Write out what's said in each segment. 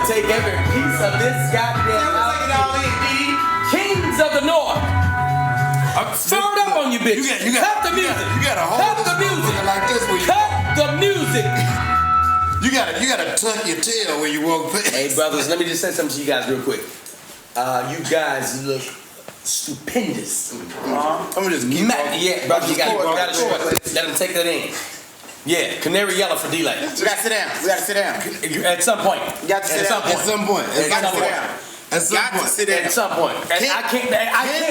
gonna take every piece of this goddamn house. Kings of the North. Throw it up on you, bitch. Cut the music. You gotta hold the music like this. Cut the music. You gotta tuck your tail when you walk past. Hey, brothers, let me just say something to you guys real quick. You guys look stupendous. I'm gonna just keep yeah, brother, you gotta let him take that in. Yeah, canary yellow for delay. We gotta sit down. At some point. You got to sit down. At some point. At some point. I can't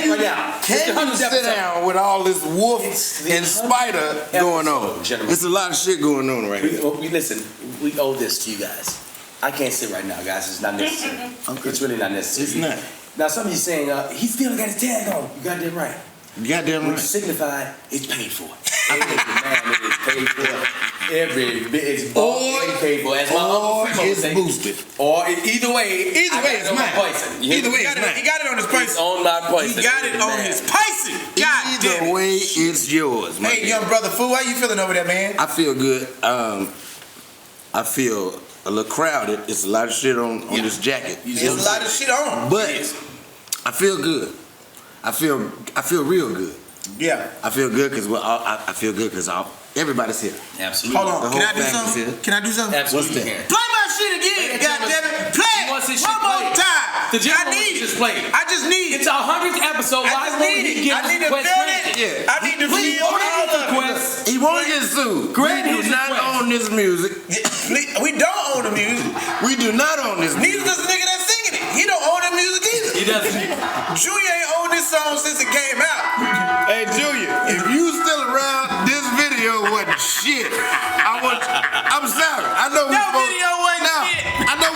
right now. Can you sit down with all this wolf and spider going on? There's a lot of shit going on right here. Listen, we owe this to you guys. I can't sit right now, guys. It's not necessary. It's really not necessary. It's not. Now, some of you saying, he still got his tag on. You goddamn right. Goddamn right. Which signified it's paid for. I think the man is paid for. Every bit is bought and paid for. As my uncle it's boosted. Or either way it's mine. Either way, he got it on his person. It's on my person. He got it on his person. Either way, it's yours. Hey, young brother Fool, how you feeling over there, man? I feel good. I feel a little crowded. It's a lot of shit on this jacket. There's a lot of shit on. But I feel good. I feel real good. Yeah. I feel good because I feel good because everybody's here. Absolutely. Hold on. Can I do something? Can I do something? Absolutely. What's that? Play my shit again. Goddamn it. Play it one more time. I need it. I just need it. It's our 100th episode. I need to feel it. Yeah. I need to feel all of it. He won't get sued. Grant we do not own this music. We don't own the music. We do not own this music. Neither does the nigga that's singing it. He don't own the music either. He doesn't. Julia ain't owned this song since it came out. Hey Julia, if you still around, this video wasn't shit. I'm sorry. I know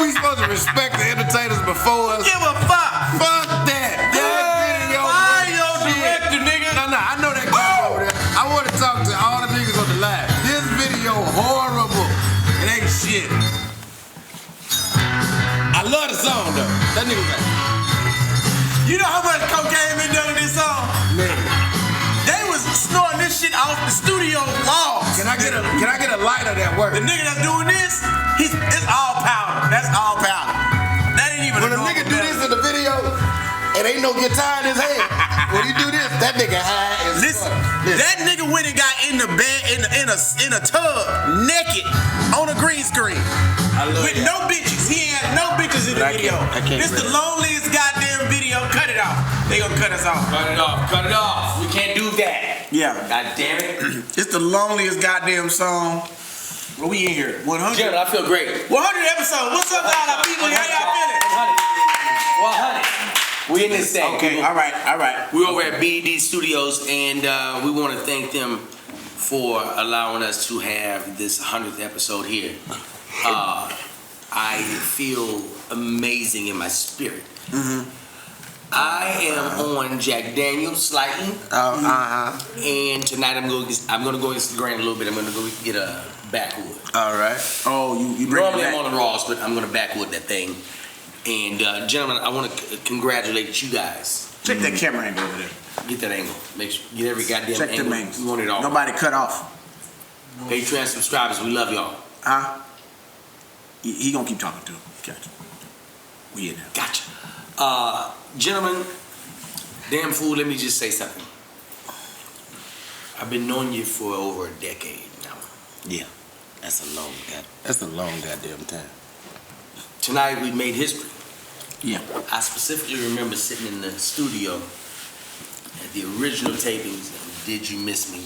we supposed to respect the entertainers before us. Give a fuck. Fuck that. That video was director, nigga. No, I know that guy over there. I want to talk to all the niggas on the live. This video horrible. It ain't shit. I love the song though. That nigga like, you know how much cocaine been done in this song? man. They was snorting this shit off the studio walls. Can I get a lighter that works? The nigga that's doing this, it's all powder. That's all powder. That ain't even when a nigga do this in the video, and ain't no guitar in his hand. When he do this, that nigga high as Listen, that nigga went and got in the bed in a tub, naked, on a green screen. With no bitches. He ain't had no bitches in the video. This the loneliest goddamn video. Cut it off. They gonna cut us off. Cut it off. We can't do that. Yeah. God damn it. It's the loneliest goddamn song. Well, we in here. 100. Gentlemen, I feel great. 100 episodes. What's up, y'all people? How y'all feeling? 100. We in this thing. Okay, all right. We're over at B.E.D Studios, and we want to thank them for allowing us to have this 100th episode here. I feel amazing in my spirit. I am on Jack Daniels slightly, and tonight I'm gonna go against the grain a little bit. I'm gonna go get a backwood. All right. Oh, you bring Normally it back. I'm on the Raws, but I'm gonna backwood that thing. And gentlemen, I want to congratulate you guys. Check that camera angle over there. Get that angle. Make sure get every goddamn Check angle. them angles. We want it all. Nobody cut off. Patreon subscribers, we love y'all. Huh? He gonna keep talking to him. Gotcha. We in there. Gotcha. Gentlemen, damn fool, let me just say something. I've been knowing you for over a decade now. Yeah. That's a long goddamn time. Tonight we made history. Yeah. I specifically remember sitting in the studio at the original tapings of Did You Miss Me?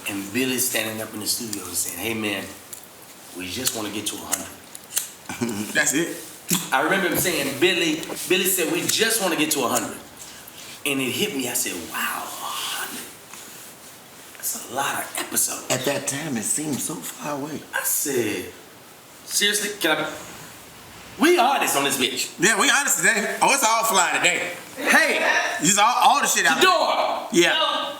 And Billy standing up in the studio and saying, hey man, we just want to get to 100. That's it. I remember him saying, Billy said, we just want to get to 100. And it hit me, I said, wow, 100. That's a lot of episodes. At that time, it seemed so far away. I said, seriously, we artists on this bitch. Yeah, we honest today. Oh, it's all fly today. Hey, This all the shit out there. Door. Yeah.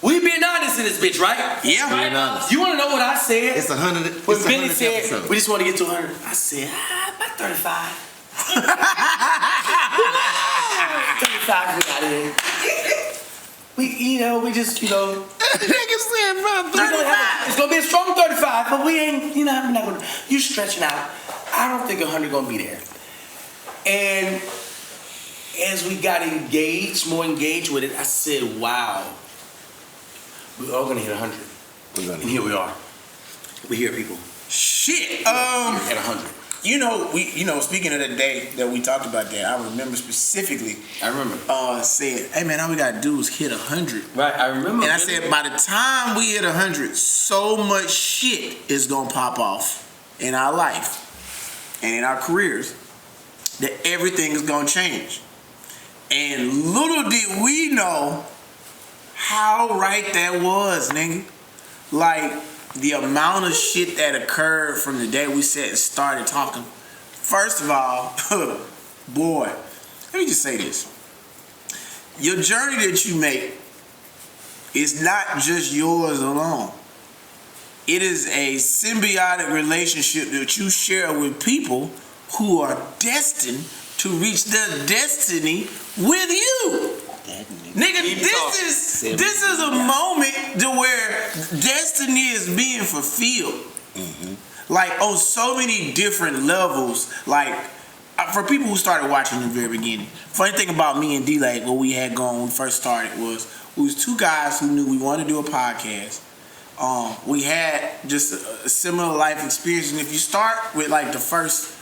We being honest in this bitch, right? Yeah. Being honest. You want to know what I said? It's 100. When It's Billy 100th said, episode. we just want to get to 100. I said, about 35. 35 we got in. We just, Nigga said about 35. It's gonna be a strong 35, but we ain't, we're not gonna. You stretching out. I don't think 100 gonna be there. And as we got engaged, more engaged with it, I said, wow, we're all gonna hit 100. And here we are. We're here, people. Shit. At 100. Speaking of the day that we talked about that, I remember specifically. I remember. Said, hey man, all we gotta do is hit 100. Right, I remember. And I said, by the time we hit 100, so much shit is gonna pop off in our life and in our careers that everything is gonna change. And little did we know how right that was, nigga. Like, the amount of shit that occurred from the day we sat and started talking. First of all, boy, let me just say this. Your journey that you make is not just yours alone. It is a symbiotic relationship that you share with people who are destined to reach their destiny with you. Nigga, this is a moment to where destiny is being fulfilled. Mm-hmm. Like, on so many different levels. Like, for people who started watching in the very beginning, funny thing about me and D-Lake, what we had going when we first started was, we was two guys who knew we wanted to do a podcast. We had just a similar life experience, and if you start with like the first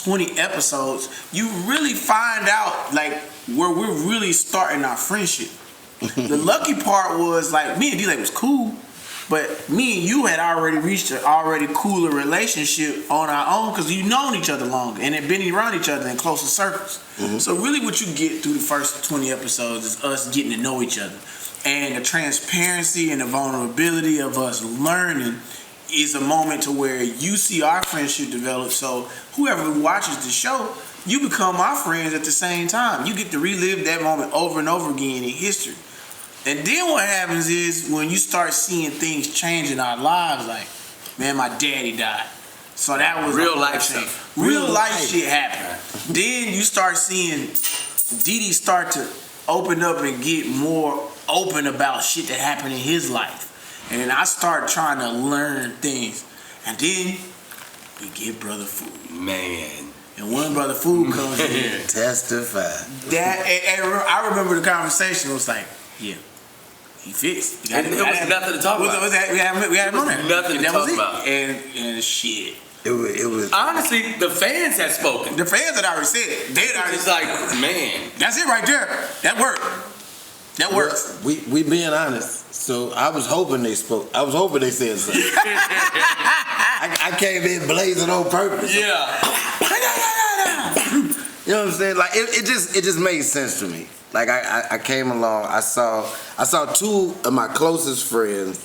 20 episodes, you really find out like where we're really starting our friendship. The lucky part was like me and D-Lake was cool, but me and you had already reached an already cooler relationship on our own because you've known each other longer and had been around each other in closer circles. Mm-hmm. So really what you get through the first 20 episodes is us getting to know each other. And the transparency and the vulnerability of us learning is a moment to where you see our friendship develop. So whoever watches the show, you become our friends at the same time. You get to relive that moment over and over again in history. And then what happens is when you start seeing things change in our lives, like, man, my daddy died. So that was real life stuff. Real life shit happened. Then you start seeing Didi start to open up and get more open about shit that happened in his life. And then I start trying to learn things. And then we get Brother Food. Man. And when Brother Food comes in, testify. I remember the conversation. It was like, yeah, he fixed. There was nothing to talk about. We had him on there. Nothing to talk about. And shit. It was honestly, the fans had spoken. The fans had already said it. They had already it's like, man, that's it right there. That worked. That works. We being honest. So I was hoping they spoke. I was hoping they said something. I came in blazing on purpose. Yeah. You know what I'm saying? Like it just made sense to me. Like I came along. I saw two of my closest friends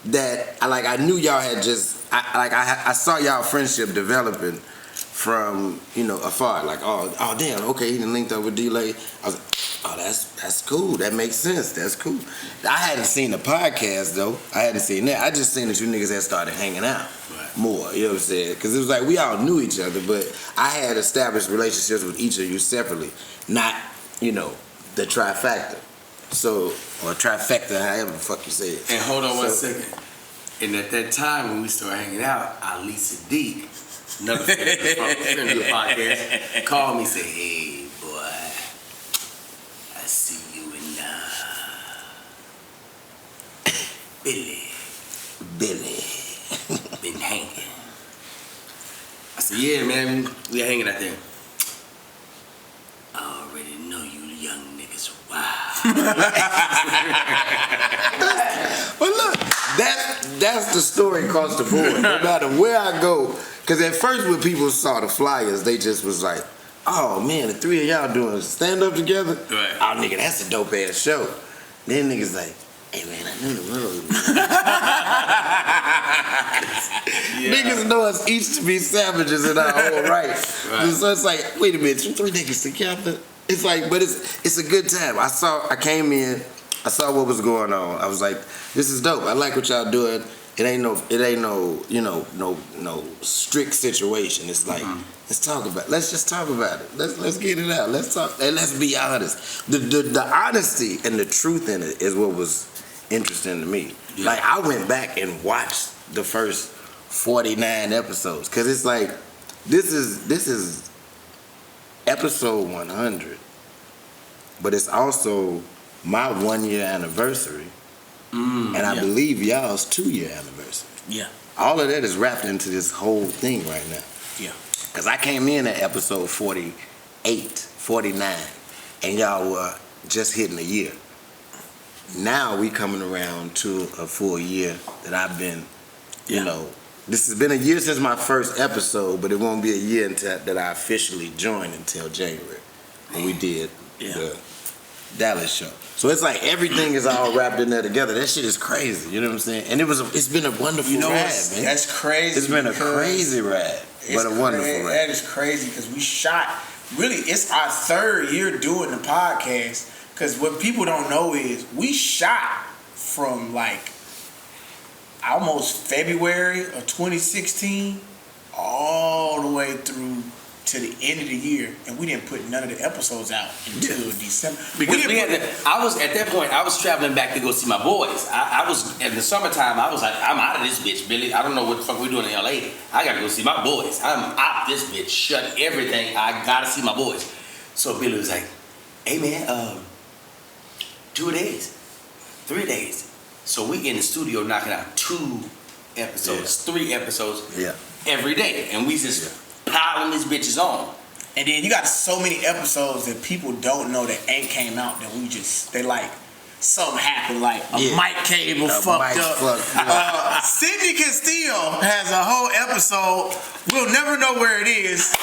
that I knew y'all had just. I saw y'all friendship developing from afar. Like oh damn, okay, he done linked up with D-Lay. I was like, oh that's cool. That makes sense. That's cool. I hadn't seen the podcast though. I hadn't seen that. I just seen that you niggas had started hanging out more. You know what I'm saying? Because it was like we all knew each other, but I had established relationships with each of you separately, not the trifecta. So or trifecta, however the fuck you say it. And hold on 1 second. And at that time when we started hanging out, Alisa D, another friend of the podcast, called me and said, hey boy, I see you in Billy been hanging. I said, yeah man, we hanging out there. I already know you young niggas, wow. But look, that's the story across the board. No matter where I go, because at first when people saw the flyers, they just was like, oh man, the three of y'all doing stand up together? Right. Oh nigga, that's a dope ass show. Then niggas like, hey man, I knew the road. Niggas know us each to be savages in our own right. So it's like, wait a minute, you three niggas together? It's like, but it's a good time. I came in, I saw what was going on. I was like, this is dope. I like what y'all doing. It ain't no strict situation. It's like, let's just talk about it. Let's get it out. Let's talk and let's be honest. The honesty and the truth in it is what was interesting to me. Yeah. Like I went back and watched the first 49 episodes because it's like this is episode 100, but it's also my 1 year anniversary, and I believe y'all's 2 year anniversary. Yeah. All of that is wrapped into this whole thing right now. Yeah. Because I came in at episode 48, 49, and y'all were just hitting a year. Now we coming around to a full year that I've been, you know, this has been a year since my first episode, but it won't be a year until that I officially joined until January when we did the Dallas show. So it's like everything is all wrapped in there together. That shit is crazy, you know what I'm saying? And it's been a wonderful ride, man. That's crazy. It's been a crazy ride, but a wonderful ride. That is crazy because we shot, really, it's our 3rd year doing the podcast. Because what people don't know is we shot from like almost February of 2016 all the way through to the end of the year, and we didn't put none of the episodes out until December. Because I was at that point. I was traveling back to go see my boys. I was in the summertime. I was like, I'm out of this bitch, Billy. I don't know what the fuck we're doing in LA. I gotta go see my boys. I'm out this bitch. Shut everything. I gotta see my boys. So Billy was like, hey man, 2 days, 3 days. So we in the studio knocking out 2 episodes, 3 episodes every day, and we just piling these bitches on. And then you got so many episodes that people don't know that ain't came out that they like something happened, like a mic cable fucked up. Sidney Castillo has a whole episode. We'll never know where it is.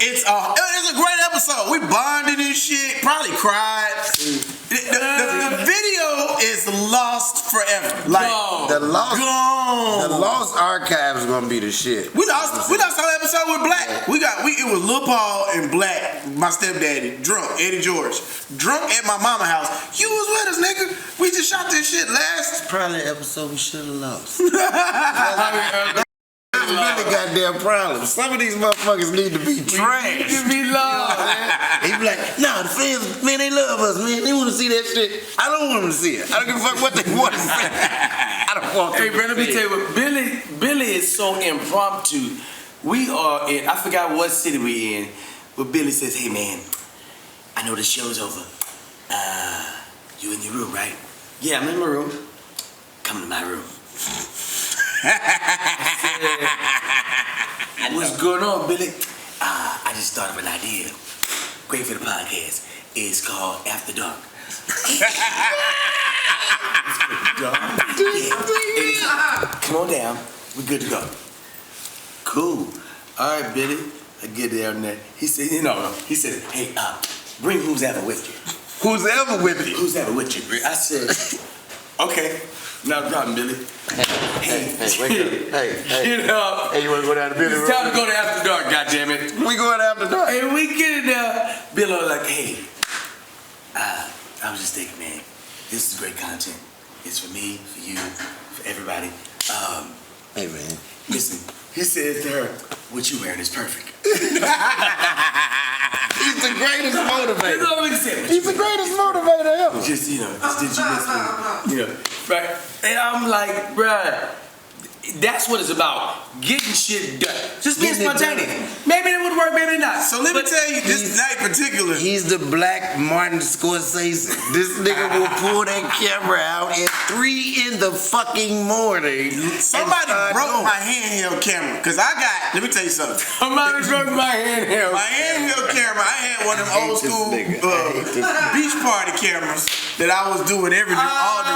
It's a great episode. We bonded and shit. Probably cried. The video is lost forever. Like the lost archive is gonna be the shit. We lost our episode with Black. It was Lil Paul and Black, my stepdaddy, drunk, Eddie George, drunk at my mama house. You was with us, nigga. We just shot this shit last. It's probably an episode we should have lost. Really goddamn problem. Some of these motherfuckers need to be trashed. Need to be loved. He be like, nah, the fans, man, they love us, man. They want to see that shit. I don't want them to see it. I don't give a fuck what they want to see. I don't want them to see it. Hey, let me tell you what, Billy is so impromptu. We are in, I forgot what city we in, but Billy says, hey man, I know the show's over. You in your room, right? Yeah, I'm in my room. Come to my room. What's going on, Billy? I just thought of an idea. Great for the podcast. It's called After Dark. Come on down. We're good to go. Cool. All right, Billy. I get down there. He said, he said, hey, bring who's ever with you. Who's ever with you? Who's ever with you? I said, okay. No problem, Billy. Hey, wake up. Hey. Get up. Hey, you want to go down to Billy room? It's time to go to After Dark, goddammit. We going After Dark. Hey, we get in there. Billy was like, hey, I was just thinking, man, this is great content. It's for me, for you, for everybody. Hey, man. Listen, he said to her, what you wearing is perfect. He's the greatest motivator. That's all he said. He's the greatest motivator ever. Just, did you listen? Right? And I'm like, bruh, that's what it's about. Getting shit done. Just being spontaneous. Maybe it would work, maybe not. So let me tell you, this night in particular. He's the black Martin Scorsese. This nigga will pull that camera out at 3 in the fucking morning. Somebody broke my handheld camera. Because let me tell you something. Somebody broke my handheld. My handheld camera, I had one of them old school beach party cameras that I was doing everything, all the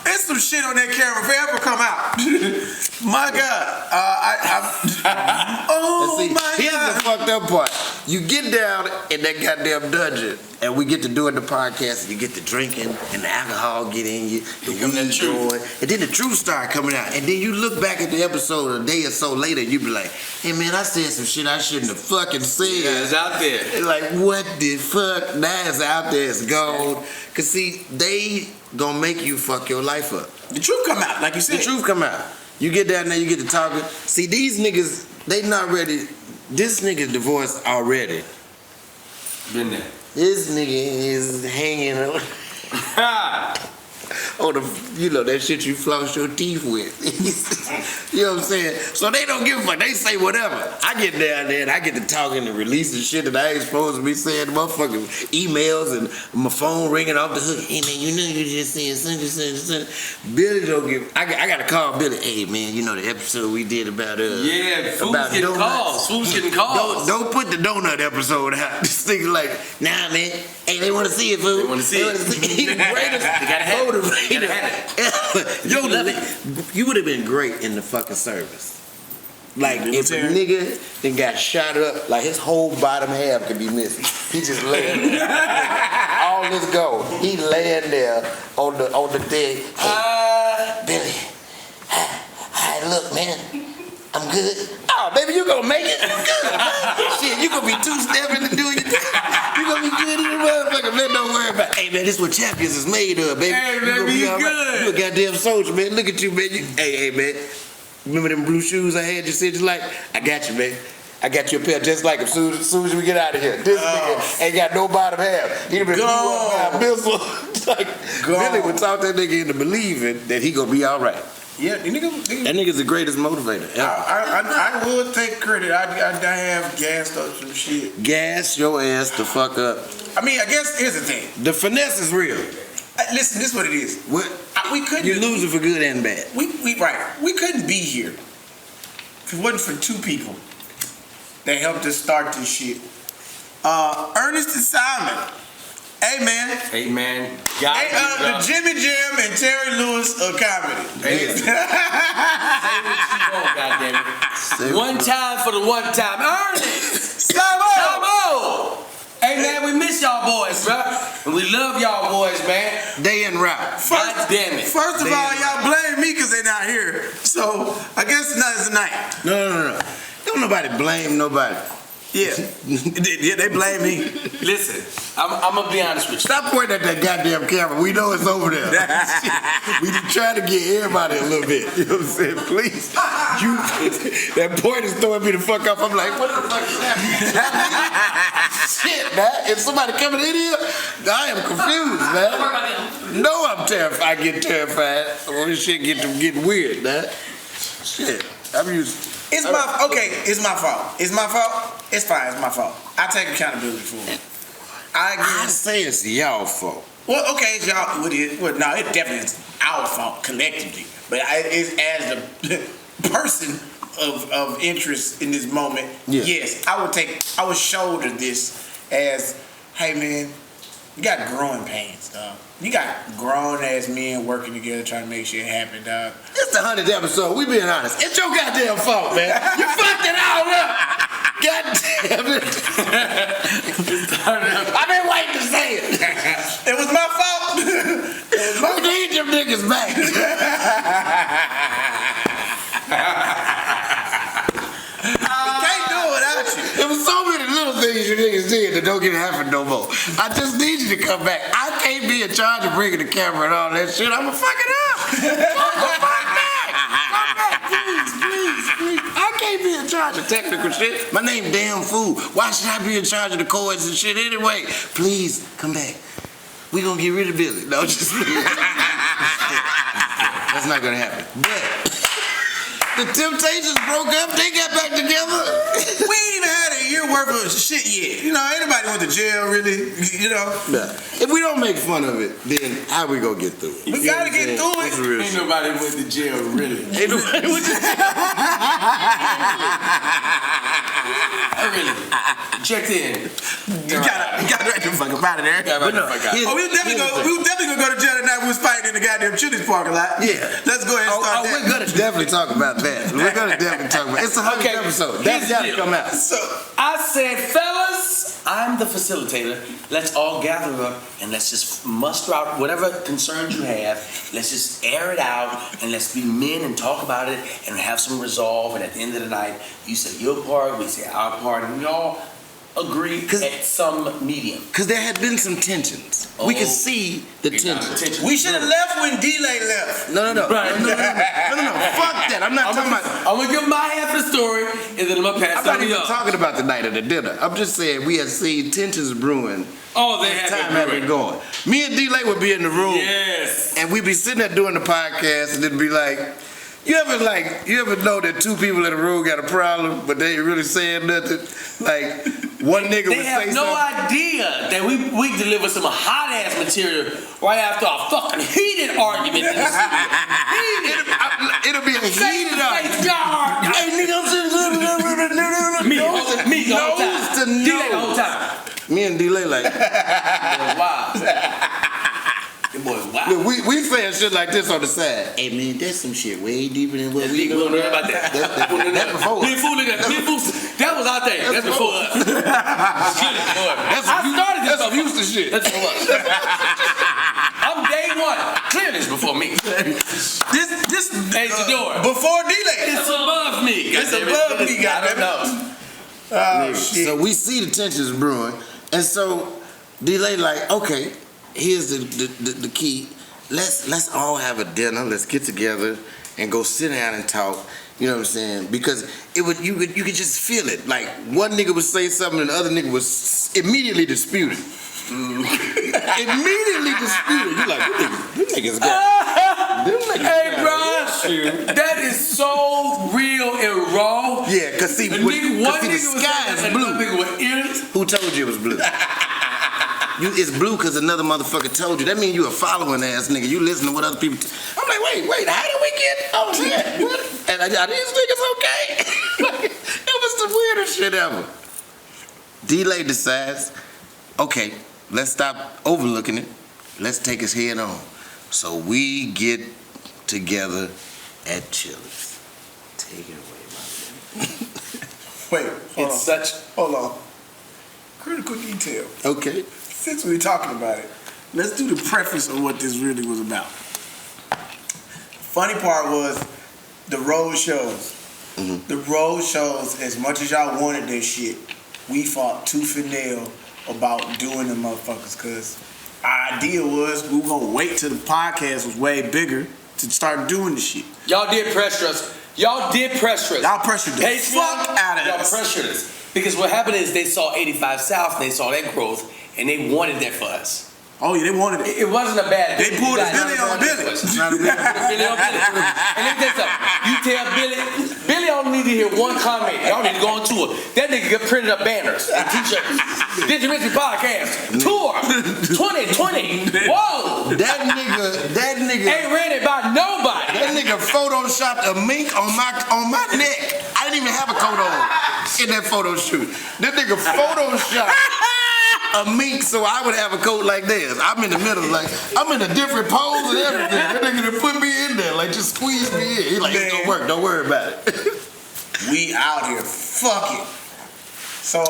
there's some shit on that camera if it ever come out. My God. Here's the fucked up part. You get down in that goddamn dungeon, and we get to doing the podcast, and you get to drinking, and the alcohol get in you, the weed going, and then the truth start coming out, and then you look back at the episode a day or so later, and you be like, hey man, I said some shit I shouldn't have fucking said. Yeah, it's out there. It's like, what the fuck? Now it's out there, it's gold. Cause see, they gonna make you fuck your life up. The truth come out, like you said. The truth come out. You get down there, you get to talking. See, these niggas, they not ready. This nigga divorced already. Been there. This nigga is hanging on the, you know, that shit you floss your teeth with. You know what I'm saying? So they don't give a fuck. They say whatever. I get down there and I get to talking and releasing shit that I ain't supposed to be saying. Motherfucking emails and my phone ringing off the hook. Hey man, you know you just saying something. Billy don't give. I gotta call Billy. Hey man, you know the episode we did about yeah, Food's about getting donuts. calls. Food's getting calls. Don't put the donut episode out. This thing's like, nah man. Hey, they want to see it, fool. They want to see it. He the greatest motivator. Yo, you would have been great in the fucking service. Like if a nigga then got shot up, like his whole bottom half could be missing. He just laying there. All this gold. He laying there on the thing. Hey, Billy. Hi, look, man. I'm good. Oh, baby, you gonna make it? Good, man. Shit, you gonna be two-stepping and doing your thing. You gonna be good in the motherfucker, man. Don't worry about it. Hey, man, this is what champions is made of, baby. Hey, baby, you good. Right. You a goddamn soldier, man. Look at you, man. Hey, man. Remember them blue shoes I had you said you like? I got you, man. I got you a pair just like them. As soon as we get out of here. This nigga ain't got no bottom half. He been blew up by a missile. Like, Billy would talk that nigga into believing that he gonna be all right. Yeah, that nigga's the greatest motivator ever. I would take credit. I have gassed up some shit. Gas your ass the fuck up. I mean, I guess here's the thing. The finesse is real. Listen, this is what it is. What? We couldn't. You're losing for good and bad. We couldn't be here if it wasn't for two people that helped us start this shit. Ernest and Simon. Hey man. Hey man. The Jimmy Jam and Terry Lewis of comedy. Hey. Say what you want, goddammit. One time for the one time. Ernest! Samo! Hey man, we miss y'all boys, bro. And we love y'all boys, man. They in route. God damn it. First of all, y'all blame me because they not here. So I guess tonight's the night. No. Don't nobody blame nobody. Yeah, they blame me. Listen, I'm gonna be honest with you. Stop pointing at that goddamn camera. We know it's over there. We just trying to get everybody a little bit. You know what I'm saying? Please. That point is throwing me the fuck off. I'm like, what the fuck is happening? Shit, man. If somebody coming in here, I am confused, man. No, I'm terrified. I get terrified when this shit get weird, man. Shit. I'm used. It's my fault. It's my fault. It's fine. It's my fault. I take accountability for it. I say it's y'all fault. Well, okay, it's y'all. No, it definitely is our fault collectively. But it's as the person of interest in this moment. Yeah. Yes, I would shoulder this as, hey man, you got growing pains, dog. You got grown ass men working together trying to make shit happen, dog. It's the 100th episode. We being honest. It's your goddamn fault, man. You fucked it all up. God damn it. I've been waiting to say it. It was my fault. We need them niggas back. There was so many little things you niggas did that don't get to happen no more. I just need you to come back. I can't be in charge of bringing the camera and all that shit. I'ma fuck it up. Come back. Please. I can't be in charge of technical shit. My name damn fool. Why should I be in charge of the chords and shit anyway? Please, come back. We gonna get rid of Billy. No, just that's not gonna happen. But the Temptations broke up, they got back together. We ain't even had a year worth of shit yet. You know, anybody went to jail, really, you know. Nah. If we don't make fun of it, then how we gonna get through it? We gotta get through it. Ain't nobody went to jail, really. Ain't nobody went to jail. Really. Checked in. You gotta write the fuck up out of there. We definitely gonna go to jail tonight. We was fighting in the goddamn Chili's parking lot. Yeah. Let's go ahead and start that. We're gonna definitely talk about that. We're gonna definitely talk about it. It's a 100th episode. That's gotta come out. So I said, fellas, I'm the facilitator. Let's all gather up and let's just muster out whatever concerns you have. Let's just air it out and let's be men and talk about it and have some resolve. And at the end of the night, you say your part, we say our part, and we all agree at some medium. Because there had been some tensions. We could see the tensions. We should have left when D-Lay left. No. Right. No. Fuck that. I'm not talking about. I'm gonna give my half of the story and then I'm gonna pass it on to y'all. I'm not even talking about the night of the dinner. I'm just saying we had seen tensions brewing Oh, they as had time had been going. Me and D-Lay would be in the room. Yes. And we'd be sitting there doing the podcast, and it'd be like, you ever know that two people in the room got a problem, but they ain't really saying nothing? Like, one nigga would say something. They have no idea that we deliver some hot ass material right after a fucking heated argument in the studio. It'll be a heated argument. Hey, nigga, I'm saying, me the whole time. D-Lay the whole time. Me and D-Lay like, wow. Them boys wild. Look, we saying shit like this on the side. Hey man, that's some shit way deeper than what we don't know about that. That's before. That was our thing. That's before us. I started this. That's some Houston shit. That's before us. I'm day one. Clearly it's before me. This Hey, Zador. before D-Lay. It's above me. It's above me, goddamn. Oh, shit. So we see the tensions brewing, and so D-Lay like, okay, here's the key. Let's all have a dinner. Let's get together and go sit down and talk. You know what I'm saying? Because you could just feel it. Like one nigga would say something and the other nigga was immediately disputed. Immediately disputed. You like, them niggas got. Hey, bro, that is so real and raw. Yeah, cause see, one nigga the sky is blue. Nigga with ears. Who told you it was blue? It's blue because another motherfucker told you. That means you a following ass nigga. You listen to what other people. I'm like, wait, how did we get on here? What? And are these niggas okay? It was the weirdest shit ever. D-Lay decides, okay, let's stop overlooking it. Let's take his head on. So we get together at Chili's. Take it away, my man. Wait, hold on. Critical detail. Okay. Since we were talking about it, let's do the preface of what this really was about. Funny part was the road shows. Mm-hmm. The road shows, as much as y'all wanted this shit, we fought tooth and nail about doing them motherfuckers, because our idea was we were going to wait till the podcast was way bigger to start doing the shit. Y'all did pressure us. Y'all pressured the fuck out of us. Y'all pressured us. Because what happened is they saw 85 South and they saw that growth and they wanted that for us. Oh yeah, they wanted it. It wasn't a bad thing. They pulled a Billy on Billy. Billy on Billy. And let me tell you something. You tell Billy only need to hear one comment. Y'all need to go on tour. That nigga get printed up banners and t-shirts. Did you miss your podcast? Tour 2020. Whoa. That nigga ain't read it by nobody. That nigga photoshopped a mink on my neck. I didn't even have a coat on in that photo shoot. That nigga photoshopped a mink so I would have a coat like this. I'm in the middle, like I'm in a different pose and everything. That nigga done put me in there, like just squeeze me in. He like, it's gonna work, don't worry about it. We out here, fuck it. So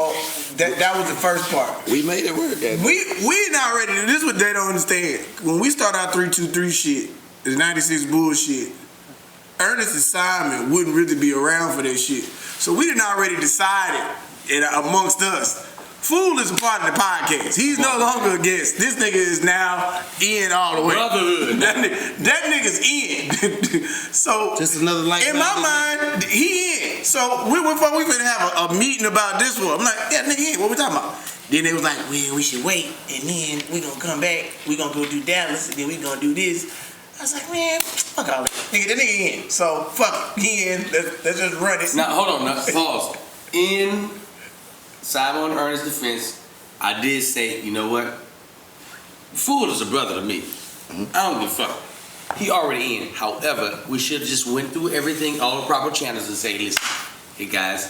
that was the first part. We made it work. We not ready to. This is what they don't understand. When we start our 323 shit, the 96 bullshit, Ernest and Simon wouldn't really be around for that shit. So we done already decided amongst us. Fool is a part of the podcast. He's no longer a guest. This nigga is now in all the way. Brotherhood. That nigga's in. So just another light. In my mind, he in. So we finna have a meeting about this one. I'm like, yeah, nigga in. What we talking about? Then they was like, well, we should wait, and then we gonna come back. We gonna go do Dallas, and then we gonna do this. I was like, man, fuck all that. Nigga, that nigga in. So fuck it. He in. Let's just run it. Now hold on. Now pause. In Simon Ernest's defense, I did say, you know what? Fool is a brother to me. Mm-hmm. I don't give a fuck. He already in. However, we should have just went through everything, all the proper channels, and say, listen, hey guys,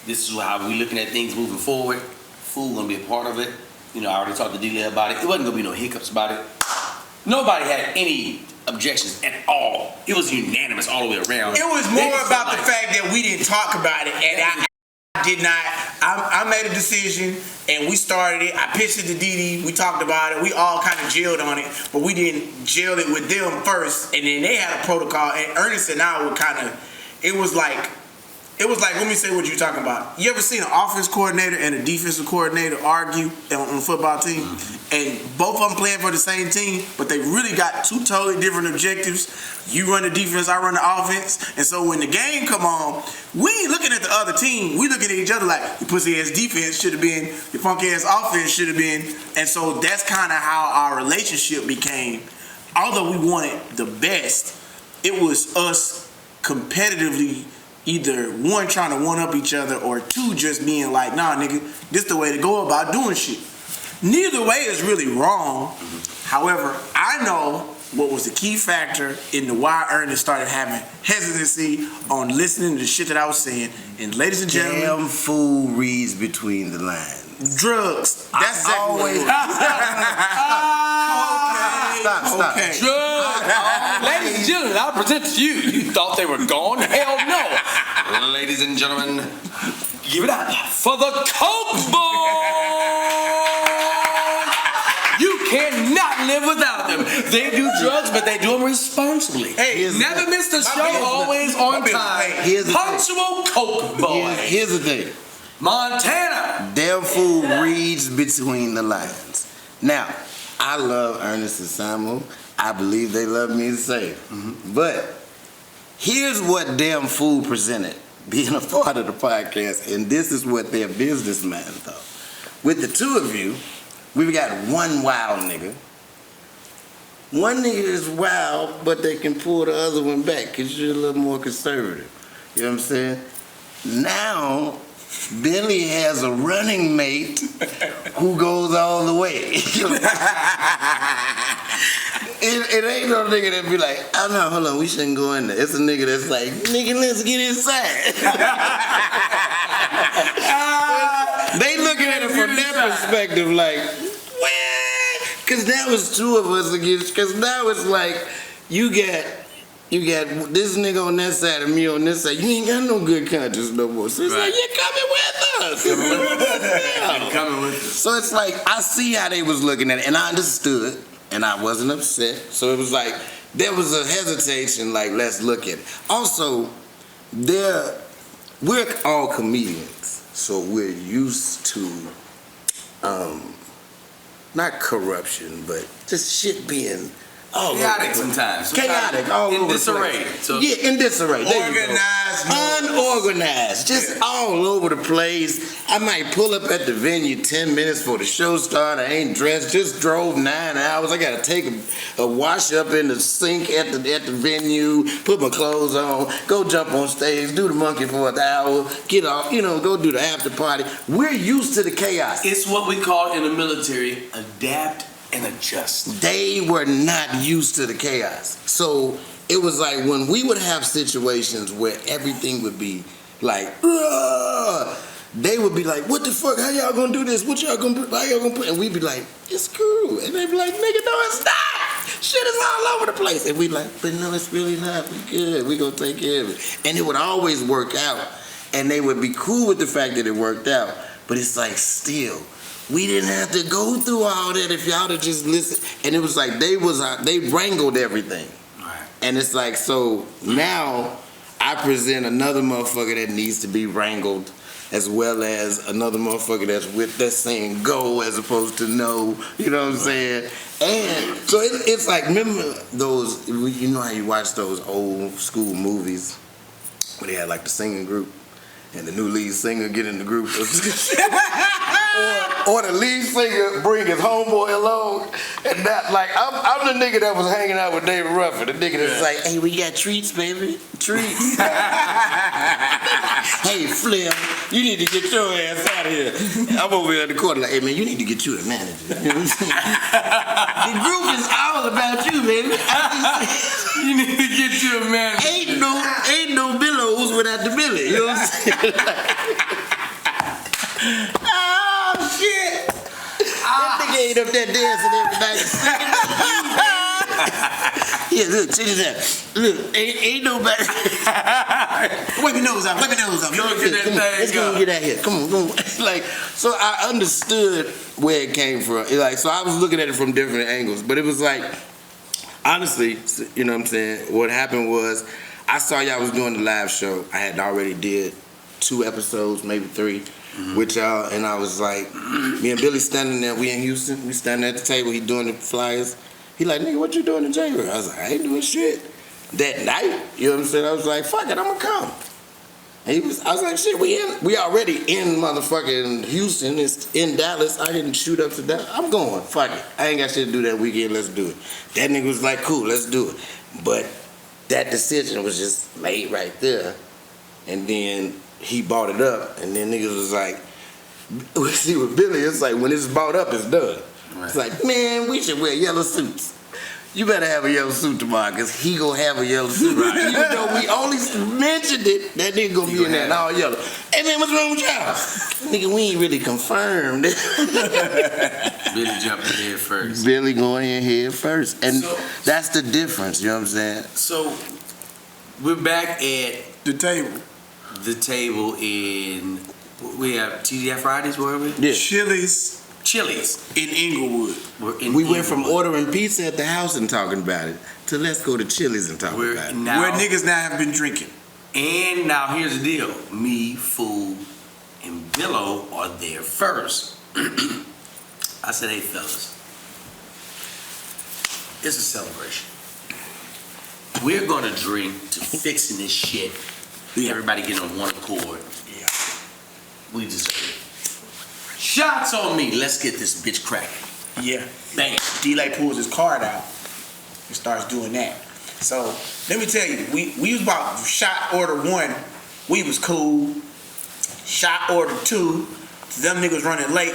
this is how we looking at things moving forward. Fool gonna be a part of it. You know, I already talked to D-Lay about it. It wasn't gonna be no hiccups about it. Nobody had any objections at all. It was unanimous all the way around. It was more about the fact that we didn't talk about it, and I did not. I made a decision, and we started it. I pitched it to Dee. We talked about it. We all kind of jailed on it, but we didn't jail it with them first, and then they had a protocol. And Ernest and I were kind of. It was like it was like, let me say what you're talking about. You ever seen an offense coordinator and a defensive coordinator argue on a football team? And both of them playing for the same team, but they really got two totally different objectives. You run the defense, I run the offense. And so when the game come on, we ain't looking at the other team. We looking at each other like, your pussy ass defense should have been, your funky ass offense should have been. And so that's kind of how our relationship became. Although we wanted the best, it was us competitively either one trying to one up each other or two just being like, nah nigga, this the way to go about doing shit. Neither way is really wrong. However, I know what was the key factor in the why Ernest started having hesitancy on listening to the shit that I was saying. And ladies and gentlemen, damn fool reads between the lines. Drugs. That's exactly what it was. Stop. Okay. Drugs. Ladies and gentlemen, I'll present to you. You thought they were gone? Hell no. Ladies and gentlemen, Give it up for the Coke Boys. You cannot live without them. They do drugs, but they do them responsibly. Hey, never miss the show, always on time. Punctual Coke Boys. Here's the thing. Montana. Damn fool reads between the lines. Now, I love Ernest and Samuel. I believe they love me the same. But here's what Damn Fool presented, being a part of the podcast, and this is what their businessman thought. With the two of you, we've got one wild nigga. One nigga is wild, but they can pull the other one back because you're a little more conservative. You know what I'm saying? Now, Billy has a running mate who goes all the way. It ain't no nigga that be like, oh no, hold on, we shouldn't go in there. It's a nigga that's like, nigga, let's get inside. They looking at it from their perspective like, what? Because now it's two of us against, because now it's like, you got this nigga on that side and me on this side. You ain't got no good conscience no more. So it's like, you're coming with us. coming with us. So it's like, I see how they was looking at it, and I understood, and I wasn't upset. So it was like, there was a hesitation, like, let's look at it. Also, we're all comedians, so we're used to, not corruption, but just shit being all Chaotic sometimes. Chaotic, all in over disarray. the place. So Yeah, in disarray. There you go. Organized. Unorganized, just all over the place. I might pull up at the venue 10 minutes before the show start. I ain't dressed, just drove 9 hours. I gotta take a wash up in the sink at the venue, put my clothes on, go jump on stage, do the monkey for an hour, get off, go do the after party. We're used to the chaos. it's what we call in the military adapt and adjust. They were not used to the chaos. So it was like when we would have situations where everything would be like, ugh, they would be like, what the fuck? How y'all gonna do this? What y'all gonna put? How y'all gonna put? And we'd be like, it's cool. And they'd be like, nigga, no, it's not. Shit is all over the place. And we'd like, but no, it's really not. We good. We gonna take care of it. And it would always work out. And they would be cool with the fact that it worked out. But it's like, still, we didn't have to go through all that if y'all to just listen. And it was like they wrangled everything. Right. And it's like, so now I present another motherfucker that needs to be wrangled, as well as another motherfucker that's saying go as opposed to no. You know what I'm saying? And so it's like, remember those, you know how you watch those old school movies where they had like the singing group and the new lead singer get in the group? Or the lead singer bring his homeboy along, and that, like, I'm the nigga that was hanging out with David Ruffin, the nigga that's like, hey, we got treats, baby, treats. Hey, Flim, you need to get your ass out of here. I'm over here in the corner like, hey, man, you need to get you a manager. You know what I'm saying? The group is all about you, baby. You need to get you a man. Ain't no billows without the billy. You know what I'm saying? Oh shit! That nigga ain't up there dancing every night. Yeah, look, check this out. Look, ain't nobody. Wipe your nose out. Wipe your nose out. Let's go get out here. Come on. Like, so I understood where it came from. Like, so I was looking at it from different angles, but it was like, honestly, you know what I'm saying? What happened was, I saw y'all was doing the live show. I had already did 2 episodes, maybe 3, with y'all, and I was like, me and Billy standing there. We in Houston. We standing at the table. He doing the flyers. He like, nigga, what you doing in January? I was like, I ain't doing shit. That night, you know what I'm saying? I was like, fuck it, I'm gonna come. And I was like, shit, we already in motherfucking Houston. It's in Dallas. I didn't shoot up to Dallas. I'm going. Fuck it. I ain't got shit to do that weekend. Let's do it. That nigga was like, cool, let's do it. But that decision was just laid right there. And then he bought it up. And then niggas was like, see with Billy, it's like when it's bought up, it's done. Right. It's like, man, we should wear yellow suits. You better have a yellow suit tomorrow, because he gonna have a yellow suit. Right? Even though we only mentioned it, that nigga gonna be in there all yellow. Hey man, what's wrong with y'all? Nigga, we ain't really confirmed. Billy jumping head first. Billy going in head first. And so, that's the difference, you know what I'm saying? So, we're back at the table. The table in, we have TGI Fridays, where are we? Yeah. Chili's in Inglewood. We went from ordering pizza at the house and talking about it to let's go to Chili's and talk about it. Where niggas now have been drinking. And now here's the deal. Me, Fool, and Billo are there first. I said, hey fellas, it's a celebration. We're gonna drink to fixing this shit. Everybody get on one accord. Yeah. We deserve it. Shots on me. Let's get this bitch cracking. Yeah. Bang. D-Lay pulls his card out and starts doing that. So let me tell you, we was about shot order 1. We was cool. Shot order 2. Them niggas running late.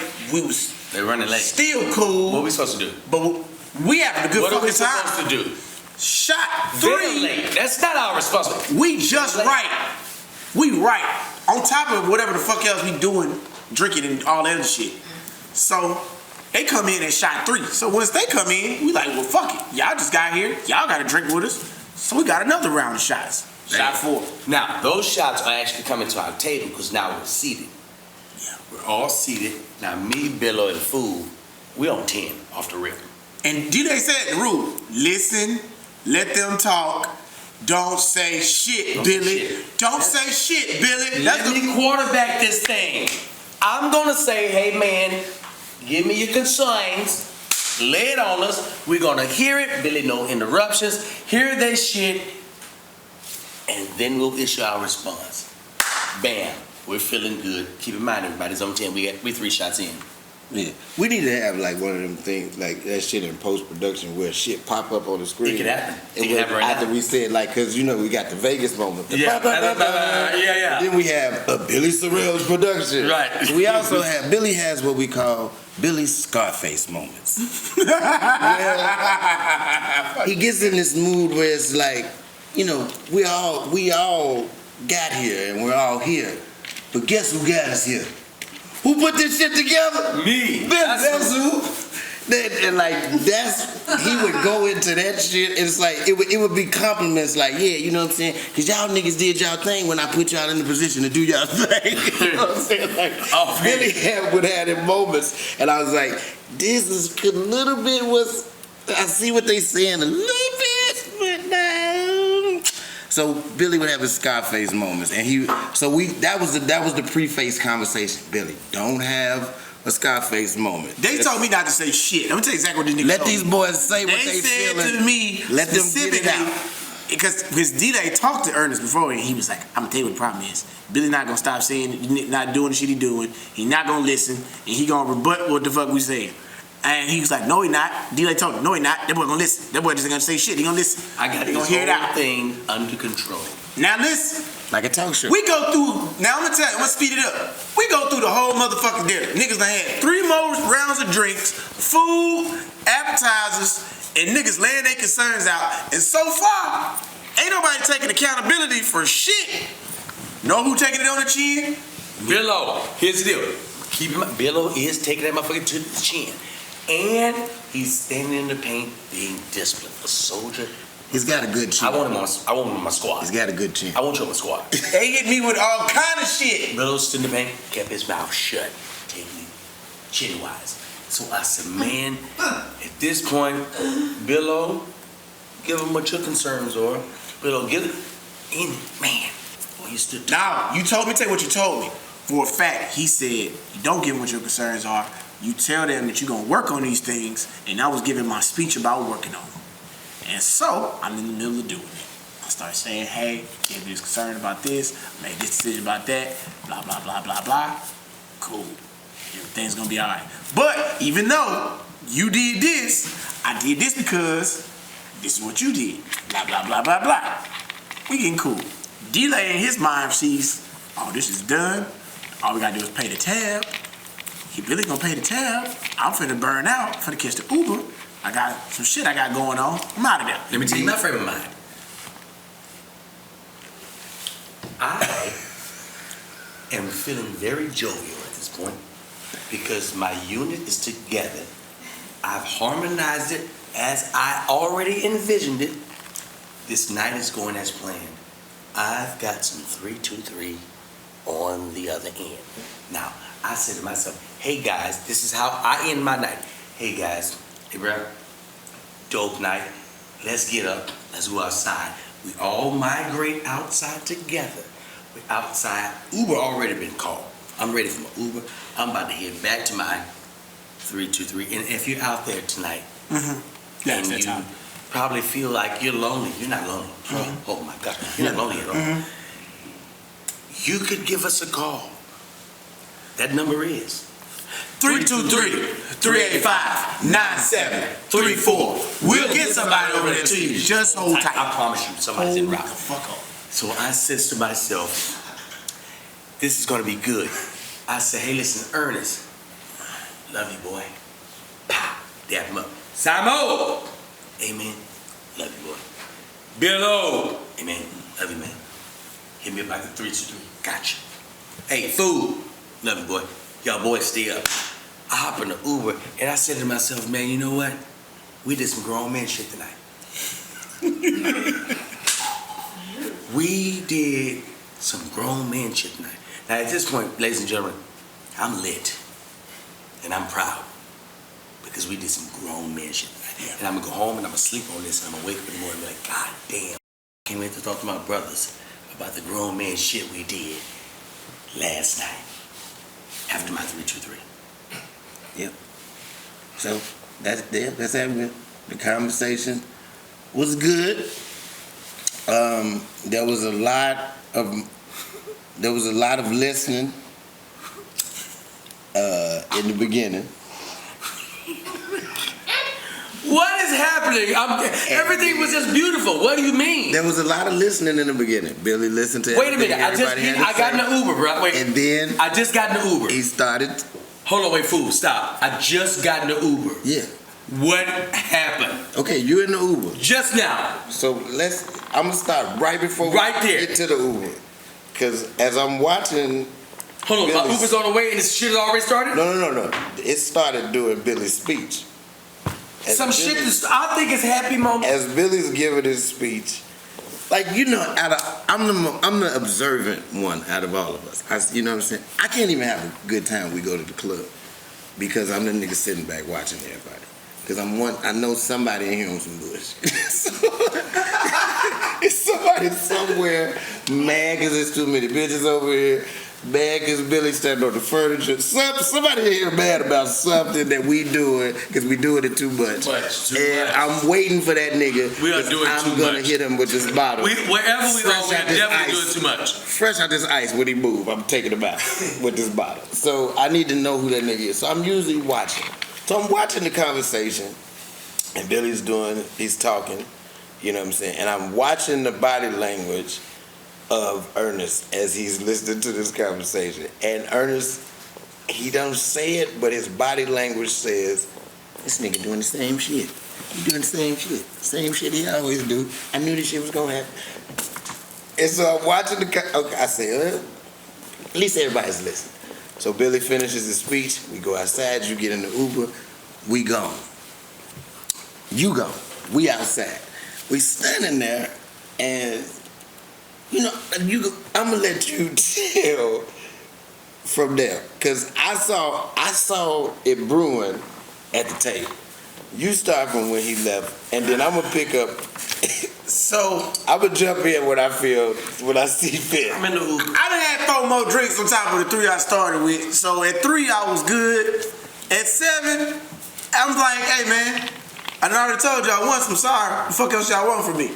They running late. Still cool. What we supposed to do? But we having a good fucking time. What are we supposed to do? Shot 3. Very late. That's not our responsibility. We just right. We right. On top of whatever the fuck else we doing, drinking and all that other shit. So they come in at shot 3. So once they come in, we like, well, fuck it. Y'all just got here. Y'all got to drink with us. So we got another round of shots. Shot 4. Now, those shots are actually coming to our table because now we're seated. Yeah. We're all seated. Now, me, Billo, and Fool, we on 10 off the rip. And D-Day said the rule. Listen, let them talk. Don't say shit, Billy. Don't say shit, Billy. Let me quarterback this thing. I'm gonna say, hey man, give me your concerns. Lay it on us. We're gonna hear it. Billy, no interruptions. Hear that shit, and then we'll issue our response. Bam. We're feeling good. Keep in mind, everybody's on 10. We 3 shots in. Yeah, we need to have like one of them things, like that shit in post-production where shit pop up on the screen. It could happen. It could happen right after now. We said, like, cause you know we got the Vegas moment. Yeah. Yeah. Then we have a Billy Sorrell's production. Right. We also have Billy has what we call Billy's Scarface moments. He gets in this mood where it's like, you know, we all got here and we're all here, but guess who got us here? Who put this shit together? Me. That's who. And like he would go into that shit. And it's like it would be compliments. Like, yeah, you know what I'm saying? Cause y'all niggas did y'all thing when I put y'all in the position to do y'all thing. You know what I'm saying? Like, Billy would have them moments, and I was like, this is a little bit was. I see what they saying a little bit, but no. So Billy would have his Scarface moments, and that was the preface conversation. Billy, don't have a Scarface moment. They told me not to say shit. Let me tell you exactly what these niggas Let these boys say what they feeling. They said to me, let them get it out. Because his D-Day talked to Ernest before, and he was like, I'm gonna tell you what the problem is. Billy not gonna stop saying, not doing the shit he doing. He not gonna listen, and he gonna rebut what the fuck we saying. And he was like, no, he not. D-Lay told him, no, he not. That boy gonna listen. That boy just ain't gonna say shit. He gonna listen. I got this whole thing under control. Now listen. Like a talk show. We go through, now I'm gonna tell you, I'm gonna speed it up. We go through the whole motherfucking dinner. Niggas done had 3 more rounds of drinks, food, appetizers, and niggas laying their concerns out. And so far, ain't nobody taking accountability for shit. Know who taking it on the chin? Billo. Here's the deal. Keep in mind, Billo is taking that motherfucker to the chin. And he's standing in the paint being disciplined. A soldier. He's got a good chin. I want him on my squad. He's got a good chin. I want you on my squad. They hit me with all kind of shit. Billo stood in the paint, kept his mouth shut, taking me chin wise. So I said, man, at this point, Billo, give him what your concerns are. Billo, in it, man. Boy, you stood. Now, you told me, tell you what you told me. For a fact, he said, you don't give them what your concerns are. You tell them that you're going to work on these things, and I was giving my speech about working on them. And so, I'm in the middle of doing it. I start saying, hey, if you're concerned about this, make this decision about that, blah, blah, blah, blah, blah. Cool. Everything's going to be all right. But even though you did this, I did this because this is what you did. Blah, blah, blah, blah, blah. We getting cool. D-Lay in his mind sees, oh, this is done. All we got to do is pay the tab. He really going to pay the tab. I'm finna burn out, finna catch the Uber. I got some shit I got going on. I'm out of there. Let me tell you my frame of mind. I am feeling very jovial at this point because my unit is together. I've harmonized it as I already envisioned it. This night is going as planned. I've got some 3-2-3 on the other end. Now, I said to myself, hey guys, this is how I end my night. Hey guys, hey bro, dope night. Let's get up. Let's go outside. We all migrate outside together. We're outside. Uber already been called. I'm ready for my Uber. I'm about to head back to my 3-2-3. And if you're out there tonight, and you probably feel like you're lonely, you're not lonely. Oh my God, you're not lonely at all. You could give us a call. That number is 323-385-9734. We'll get somebody over there to you. Just hold tight. I promise you, somebody's in route. Fuck off. So I says to myself, this is gonna be good. I say, hey, listen, Ernest, love you, boy. Pow, dap him up. Samo, amen, love you, boy. Billo, amen, love you, man. Hit me up like a 3-2-3, gotcha. Hey, fool, love you, boy. Y'all boys stay up. I hop in the Uber and I said to myself, man, you know what? We did some grown man shit tonight. We did some grown man shit tonight. Now at this point, ladies and gentlemen, I'm lit and I'm proud because we did some grown man shit tonight. And I'm gonna go home and I'm gonna sleep on this and I'm gonna wake up in the morning and be like, God damn, can't wait to talk to my brothers about the grown man shit we did last night after my 3-2-3. Yep. So that's happening. The conversation was good. There was a lot of listening in the beginning. What is happening? Everything was just beautiful. What do you mean? There was a lot of listening in the beginning. Billy listened to Wait a everything minute. I got in the Uber, bro. Wait. And then I just got in the Uber. he started. Hold on, wait, fool. Stop. I just got in the Uber. Yeah. What happened? Okay, you in the Uber. Just now. So I'm gonna start right before we get to the Uber. Cause as I'm watching. Hold on, my Uber's on the way and this shit has already started? No. It started doing Billy's speech. I think it's happy moment. As Billy's giving his speech, like, you know, I'm the observant one out of all of us. You know what I'm saying? I can't even have a good time when we go to the club because I'm the nigga sitting back watching everybody. Because I know somebody in here on some bullshit. It's somebody somewhere mad because there's too many bitches over here. Mad because Billy standing on the furniture. Somebody in here mad about something that we doing because we doing it too much. I'm waiting for that nigga. We are doing too much. I'm gonna hit him with this bottle. Wherever we go, we definitely doing too much. Fresh out this ice when he move, I'm taking him out with this bottle. So I need to know who that nigga is. So I'm usually watching. So I'm watching the conversation, and Billy's he's talking, you know what I'm saying? And I'm watching the body language of Ernest as he's listening to this conversation. And Ernest, he don't say it, but his body language says, this nigga doing the same shit. He doing the same shit. Same shit he always do. I knew this shit was gonna happen. And so I'm watching I say, at least everybody's listening. So Billy finishes his speech, we go outside, you get in the Uber, we gone. You gone. We outside. We standing there, and you know, I'm gonna let you tell from there, cause I saw it brewing at the table. You start from when he left, and then I'm gonna pick up So I'ma jump in when I see fit. I'm in the Uber. I done had 4 more drinks on top of the 3 I started with. So at 3 I was good. At 7, I was like, hey man, I done already told y'all once, I'm sorry. The fuck else y'all want from me?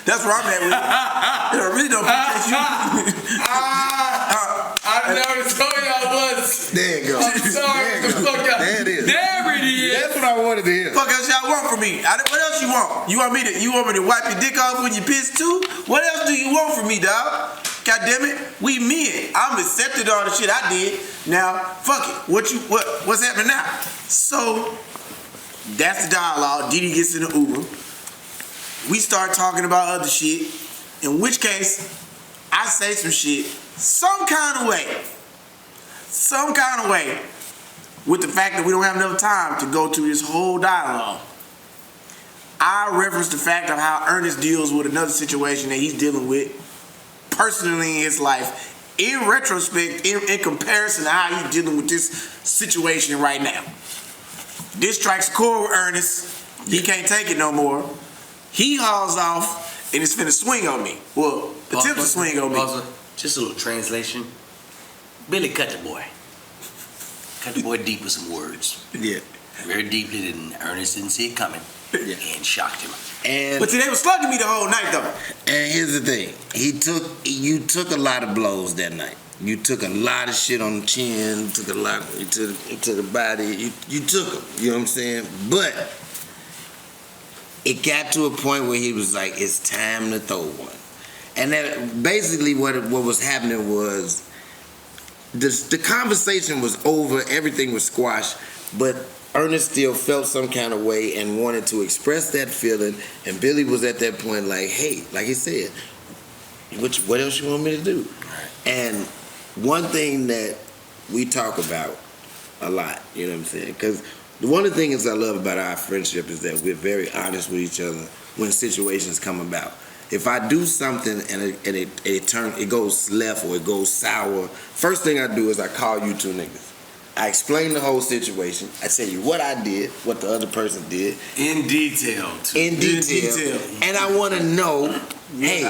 That's where I'm at with it. I really don't appreciate you. I never told y'all once. There you go. I'm sorry. There you go. There it is. There it is. That's what I wanted to hear. Fuck else y'all want from me? What else you want? You want me to wipe your dick off when you piss too? What else do you want from me, dog? God damn it, we men. I'm accepted all the shit I did. Now, fuck it. What's happening now? So that's the dialogue. Didi gets in the Uber. We start talking about other shit. In which case, I say some shit some kind of way. With the fact that we don't have enough time to go through this whole dialogue. I reference the fact of how Ernest deals with another situation that he's dealing with personally in his life, in retrospect, in comparison to how he's dealing with this situation right now. This strikes a chord with Ernest. He can't take it no more. He hauls off and is finna swing on me. Well, attempt to swing on me. Just a little translation. Billy cut the boy. Cut the boy deep with some words. Yeah. Very deeply, Ernest didn't see it coming. Yeah. And shocked him. But see, they were slugging me the whole night though. And here's the thing. You took a lot of blows that night. You took a lot of shit on the chin, you took the body, you took them, you know what I'm saying? But it got to a point where he was like, it's time to throw one. And that basically what was happening was the conversation was over, everything was squashed, but Ernest still felt some kind of way and wanted to express that feeling, and Billy was at that point like, hey, like he said, what else you want me to do? And one thing that we talk about a lot, you know what I'm saying? Because one of the things I love about our friendship is that we're very honest with each other when situations come about. If I do something and it goes left or it goes sour, first thing I do is I call you two niggas. I explain the whole situation. I tell you what I did, what the other person did. In detail. In detail. And I want to know, hey,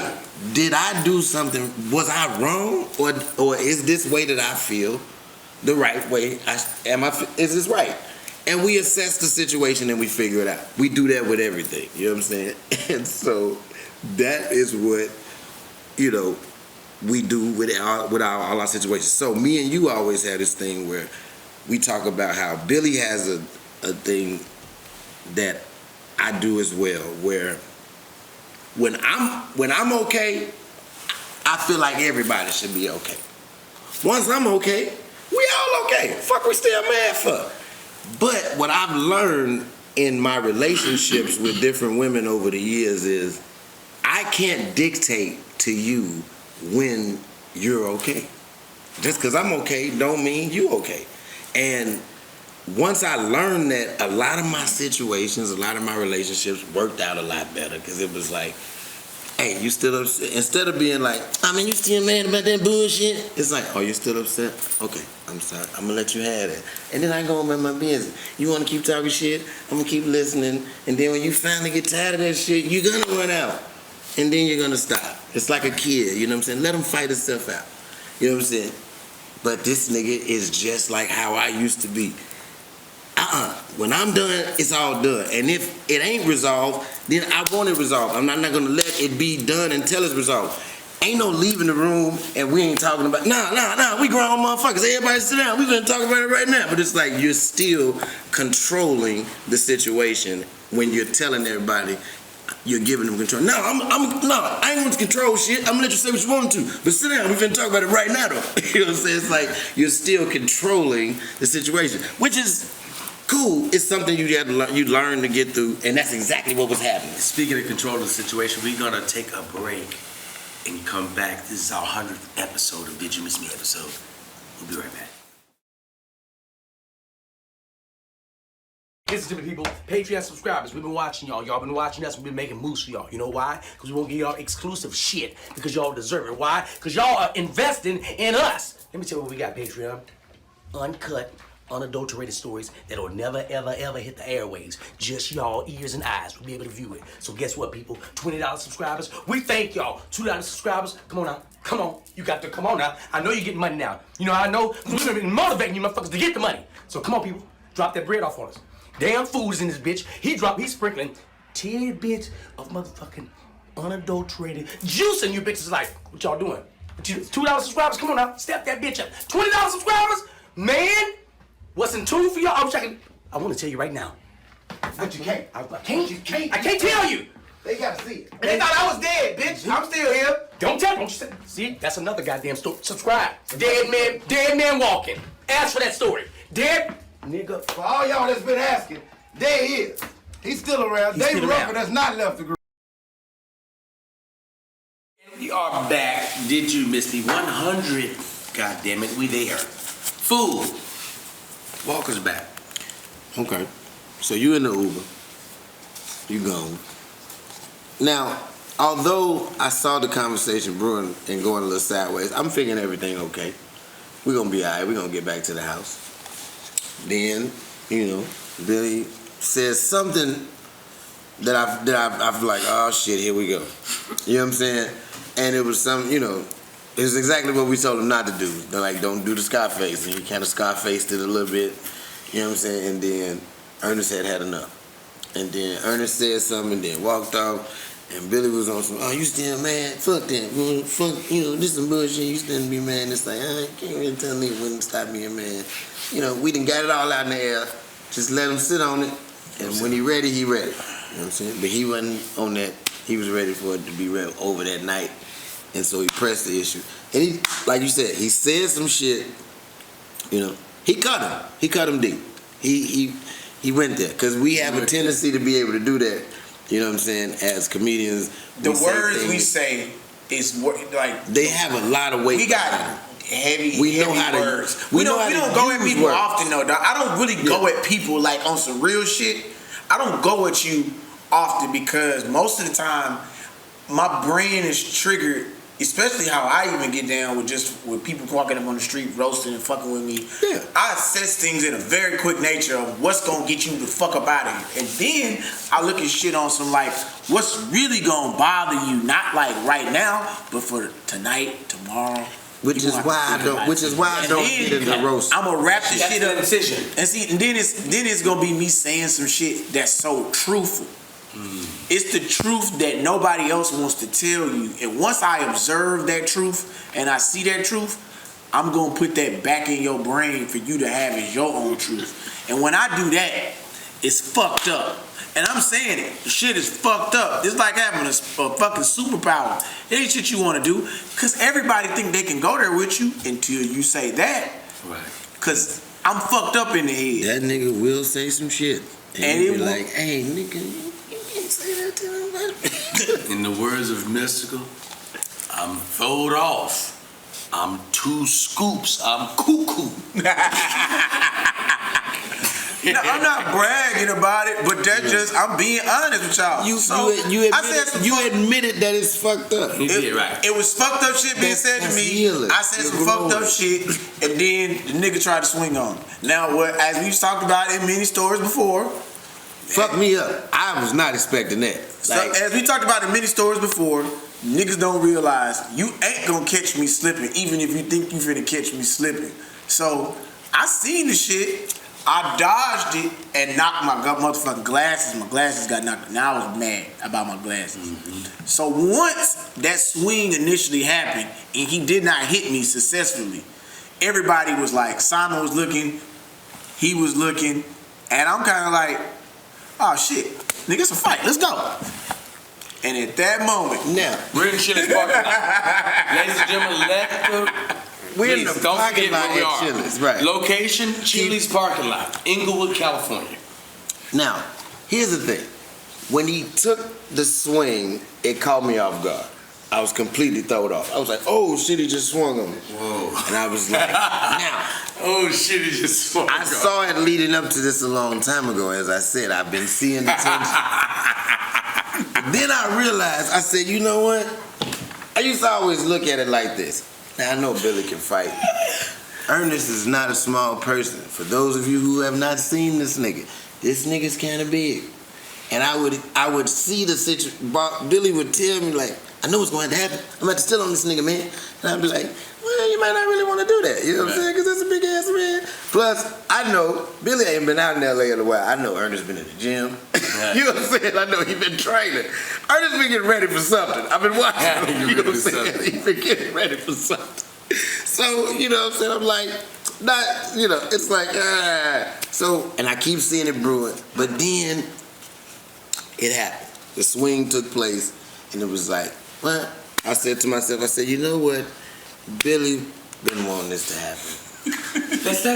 did I do something? Was I wrong? Or is this way that I feel the right way? Is this right? And we assess the situation and we figure it out. We do that with everything. You know what I'm saying? And so that is what, we do with all our situations. So me and you always have this thing where we talk about how Billy has a thing that I do as well, where when I'm okay, I feel like everybody should be okay. Once I'm okay, we all okay. Fuck we still mad for. But what I've learned in my relationships with different women over the years is I can't dictate to you when you're okay. Just because I'm okay don't mean you okay. And once I learned that, a lot of my situations, a lot of my relationships worked out a lot better because it was like, hey, you still upset? Instead of being like, you still mad about that bullshit? It's like, oh, you still upset? Okay, I'm sorry. I'm going to let you have it. And then I go about my business. You want to keep talking shit? I'm going to keep listening. And then when you finally get tired of that shit, you're going to run out. And then you're going to stop. It's like a kid, you know what I'm saying? Let him fight himself out. You know what I'm saying? But this nigga is just like how I used to be. When I'm done, it's all done. And if it ain't resolved, then I want it resolved. I'm not gonna let it be done until it's resolved. Ain't no leaving the room and we ain't talking about, nah, we grown motherfuckers. Everybody sit down, we gonna talk about it right now. But it's like you're still controlling the situation when you're telling everybody you're giving them control. No, I ain't want to control shit. I'm gonna let you say what you want to. But sit down, we finna talk about it right now though. You know what I'm saying? It's like you're still controlling the situation, which is cool. It's something you learn to get through, and that's exactly what was happening. Speaking of controlling the situation, we're gonna take a break and come back. This is our 100th episode of Did You Miss Me episode. We'll be right back. Listen to me, people. Patreon subscribers, we've been watching y'all. Y'all been watching us. We've been making moves for y'all. You know why? Because we won't give y'all exclusive shit because y'all deserve it. Why? Because y'all are investing in us. Let me tell you what we got, Patreon. Uncut, unadulterated stories that'll never, ever, ever hit the airwaves. Just y'all ears and eyes will be able to view it. So guess what, people? $20 subscribers. We thank y'all. $2 subscribers. Come on now. Come on. You got to come on now. I know you're getting money now. You know I know. We're been motivating you motherfuckers to get the money. So come on, people. Drop that bread off on us. Damn food's in this bitch. He's sprinkling tidbits of motherfucking unadulterated juice in you bitches. Like, what y'all doing? $2 subscribers. Come on now. Step that bitch up. $20 subscribers. Man. What's in tune for y'all? I want to tell you right now. But you can't. I can't tell you. They gotta see it. And they thought I was dead, bitch. I'm still here. Don't you say. See, that's another goddamn story. Subscribe. Dead man walking. Ask for that story. Dead nigga. For all y'all that's been asking, there he is. He's still around. Dave Ruffin has not left the group. We are back. Did you miss me? 100. God damn it, we there. Food. Walker's back. Okay. So you in the Uber. You gone. Now, although I saw the conversation brewing and going a little sideways, I'm figuring everything okay. We're gonna be alright. We're gonna get back to the house. Then, Billy says something that I've like, oh shit, here we go. You know what I'm saying? And it was it was exactly what we told him not to do. They're like, don't do the Scarface. And he kind of Scarfaced it a little bit. You know what I'm saying? And then Ernest had enough. And then Ernest said something and then walked off. And Billy was on some, oh, you still mad? Fuck that. Fuck, this some bullshit. You still be mad. It's like, I can't really tell nigga when to stop being mad. We done got it all out in the air. Just let him sit on it. And when he ready, he ready. You know what I'm saying? But he wasn't on that. He was ready for it to be ready over that night. And so he pressed the issue. And he, like you said, he said some shit, He cut him. He cut him deep. He went there. Because we have a tendency to be able to do that, you know what I'm saying, as comedians. The words we say is like... They have a lot of weight. We got heavy words. We don't go at people often, though, dog. I don't really go at people like on some real shit. I don't go at you often because most of the time, my brain is triggered. Especially how I even get down with people walking up on the street roasting and fucking with me. Yeah. I assess things in a very quick nature of what's gonna get you the fuck up out of here. And then I look at shit on some like what's really gonna bother you, not like right now, but for tonight, tomorrow. Which is why I don't get into roast. I'm gonna wrap this shit up. Decision. And see, and then it's gonna be me saying some shit that's so truthful. It's the truth that nobody else wants to tell you. And once I observe that truth and I see that truth, I'm going to put that back in your brain for you to have as your own truth. And when I do that, it's fucked up. And I'm saying it. The shit is fucked up. It's like having a fucking superpower. It ain't shit you want to do. Because everybody think they can go there with you until you say that. Right. Because I'm fucked up in the head. That nigga will say some shit. And he be like, hey, nigga... Say that to him. In the words of Mystical, I'm throwed off. I'm 2 scoops. I'm cuckoo. No, I'm not bragging about it, but that's just I'm being honest with y'all. You admitted that it's fucked up. You did right. It was fucked up shit being said to me. Healing. I said some fucked up shit, and then the nigga tried to swing on me. Now, as we've talked about in many stories before. Fuck me up. I was not expecting that. So, as we talked about in many stories before, niggas don't realize you ain't gonna catch me slipping, even if you think you finna catch me slipping. So, I seen the shit, I dodged it, and knocked my motherfucking glasses. My glasses got knocked. Now I was mad about my glasses. Mm-hmm. So, once that swing initially happened, and he did not hit me successfully, everybody was like, Simon was looking, he was looking, and I'm kind of like, oh shit, nigga, it's a fight. Let's go. And at that moment, now we're in Chili's parking lot. Ladies and gentlemen, we're in the parking lot at Chili's, right? Location: Chili's parking lot, Inglewood, California. Now, here's the thing: when he took the swing, it caught me off guard. I was completely thrown off. I was like, oh shit, he just swung on me. Whoa. And I was like, now. Oh shit, he just swung. I saw it leading up to this a long time ago. As I said, I've been seeing the tension. Then I realized, I said, you know what? I used to always look at it like this. Now I know Billy can fight. Ernest is not a small person. For those of you who have not seen this nigga's kind of big. And I would see the situation. Billy would tell me like, I know what's going to happen. I'm about to steal on this nigga, man. And I'd be like, well, you might not really want to do that. You know what I'm saying? Because that's a big ass man. Plus, I know Billy ain't been out in LA in a while. I know Ernest been at the gym. Right. You know what I'm saying? I know he been training. Ernest been getting ready for something. I've been watching him. You know what I'm saying? He been getting ready for something. So, you know what I'm saying? I'm like, not, you know, it's like, So, and I keep seeing it brewing. But then, it happened. The swing took place, and it was like, well, I said to myself, I said, you know what? Billy been wanting this to happen.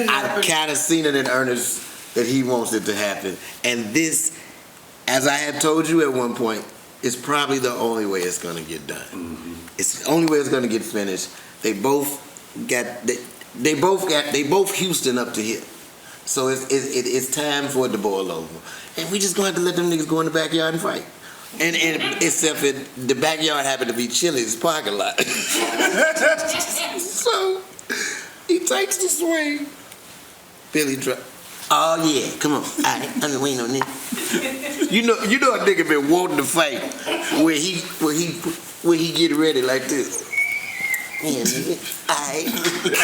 I've kind of seen it in Ernest that he wants it to happen. And this, as I had told you at one point, is probably the only way it's going to get done. Mm-hmm. It's the only way it's going to get finished. They both Houston up to here. So it's time for it to boil over. And we just going to have to let them niggas go in the backyard and fight. And except for the backyard happened to be Chili's parking lot. So he takes the swing. Billy drops. Oh yeah, come on. I've been waiting on this. You know a nigga been wanting to fight where he get ready like this. Yeah, nigga. Alright.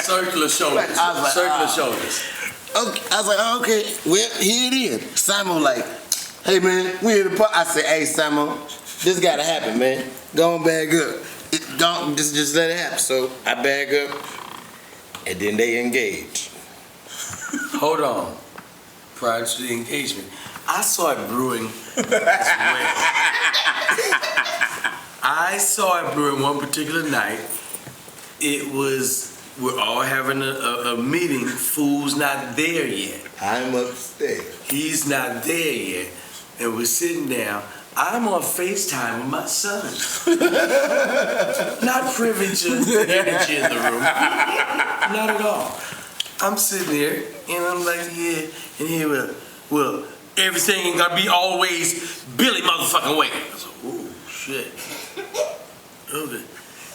Circular shoulders. Circular shoulders. Okay. I was like, oh, okay, well, here it is. Simon like, hey man, we in the park. I said, hey Simon, this gotta happen, man. Go on, bag up. Just let it happen. So I bag up, and then they engage. Hold on. Prior to the engagement, I saw it brewing as well. I saw it brewing one particular night. It was, we're all having a meeting. Fool's not there yet. I'm upstairs. He's not there yet. And we're sitting down. I'm on FaceTime with my son. Not privy to the energy in the room. Not at all. I'm sitting there, and I'm like, yeah. And he will, well, everything ain't gonna be always Billy motherfucking way. I was like, ooh, shit. Okay.